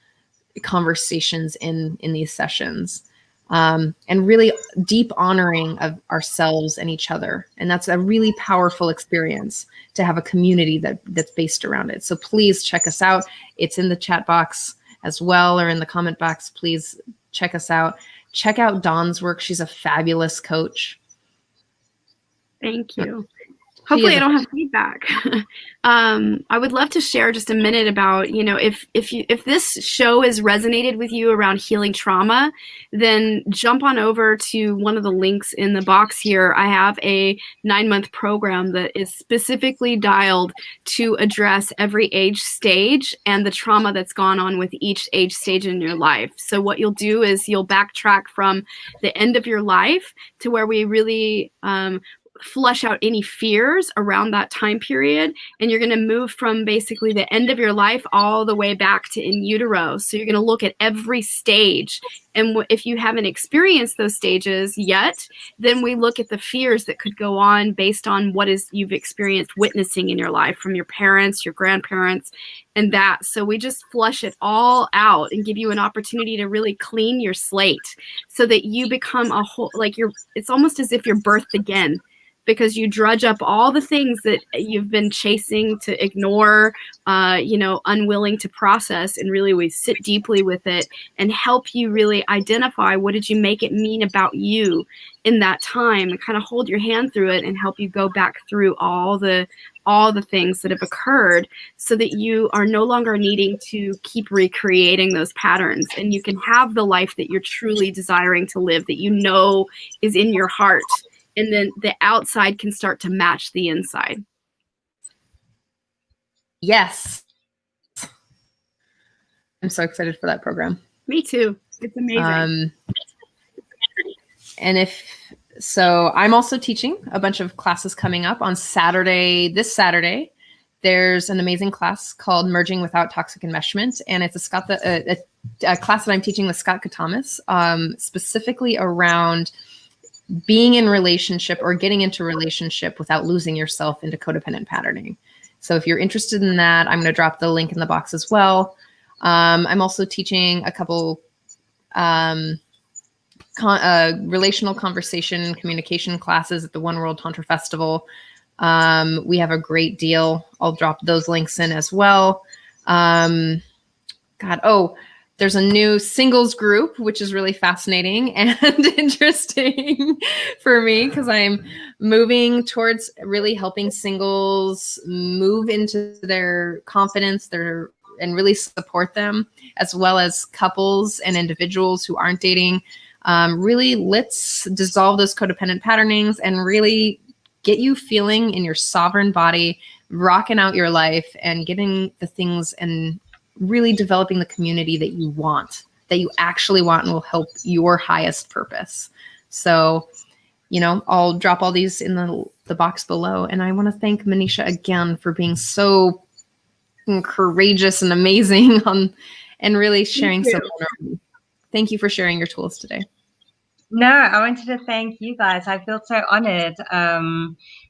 conversations in these sessions. And really deep honoring of ourselves and each other. And that's a really powerful experience to have a community that's based around it. So please check us out. It's in the chat box as well, or in the comment box. Please check us out. Check out Dawn's work. She's a fabulous coach. Thank you. Hopefully I don't have feedback. I would love to share just a minute about, if this show has resonated with you around healing trauma, then jump on over to one of the links in the box here. I have a 9-month program that is specifically dialed to address every age stage and the trauma that's gone on with each age stage in your life. So what you'll do is you'll backtrack from the end of your life to where we really flush out any fears around that time period, and you're going to move from basically the end of your life all the way back to in utero. So you're going to look at every stage, and if you haven't experienced those stages yet, then we look at the fears that could go on based on what is you've experienced witnessing in your life from your parents, your grandparents, and that. So we just flush it all out and give you an opportunity to really clean your slate so that you become a whole, it's almost as if you're birthed again, because you drudge up all the things that you've been chasing to ignore, unwilling to process, and really we sit deeply with it and help you really identify what did you make it mean about you in that time, and kind of hold your hand through it and help you go back through all the things that have occurred so that you are no longer needing to keep recreating those patterns, and you can have the life that you're truly desiring to live, that you know is in your heart. And then the outside can start to match the inside. Yes. I'm so excited for that program. Me too. It's amazing. So I'm also teaching a bunch of classes coming up on Saturday. This Saturday, there's an amazing class called Merging Without Toxic Enmeshment. And it's a class that I'm teaching with Scott Katamas, specifically around being in relationship or getting into relationship without losing yourself into codependent patterning. So if you're interested in that, I'm going to drop the link in the box as well. I'm also teaching a couple relational conversation communication classes at the One World Tantra Festival. We have a great deal. I'll drop those links in as well. There's a new singles group, which is really fascinating and interesting for me because I'm moving towards really helping singles move into their confidence, and really support them, as well as couples and individuals who aren't dating. Really, let's dissolve those codependent patternings and really get you feeling in your sovereign body, rocking out your life and getting the things and really developing the community that you want, that you actually want and will help your highest purpose. So, I'll drop all these in the box below. And I want to thank Manisha again for being so courageous and amazing and really sharing so vulnerably. Thank you for sharing your tools today. No, I wanted to thank you guys. I feel so honored.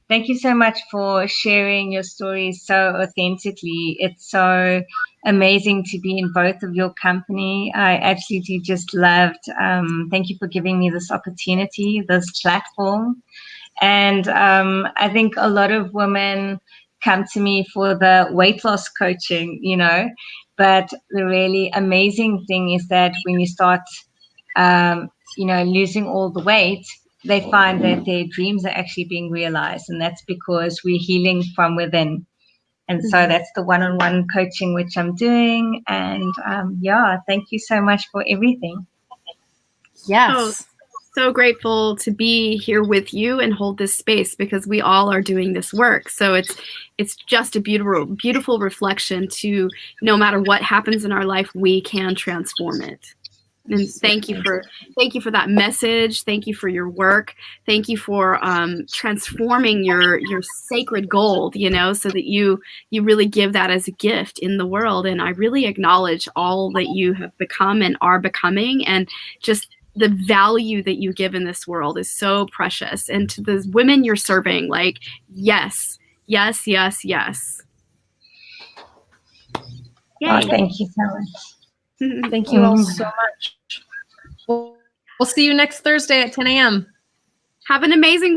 Thank you so much for sharing your stories so authentically. It's so amazing to be in both of your company. I absolutely just loved. Thank you for giving me this opportunity, this platform. And I think a lot of women come to me for the weight loss coaching, but the really amazing thing is that when you start, losing all the weight, they find that their dreams are actually being realized. And that's because we're healing from within. And so that's the one-on-one coaching which I'm doing. And thank you so much for everything. Yes. Oh, so grateful to be here with you and hold this space because we all are doing this work. So it's just a beautiful reflection to no matter what happens in our life, we can transform it. And thank you for that message. Thank you for your work. Thank you for transforming your sacred gold, so that you really give that as a gift in the world. And I really acknowledge all that you have become and are becoming, and just the value that you give in this world is so precious. And to the women you're serving, yes, yes, yes, yes. Oh, thank you so much. Thank you all so much. We'll see you next Thursday at 10 a.m. Have an amazing week.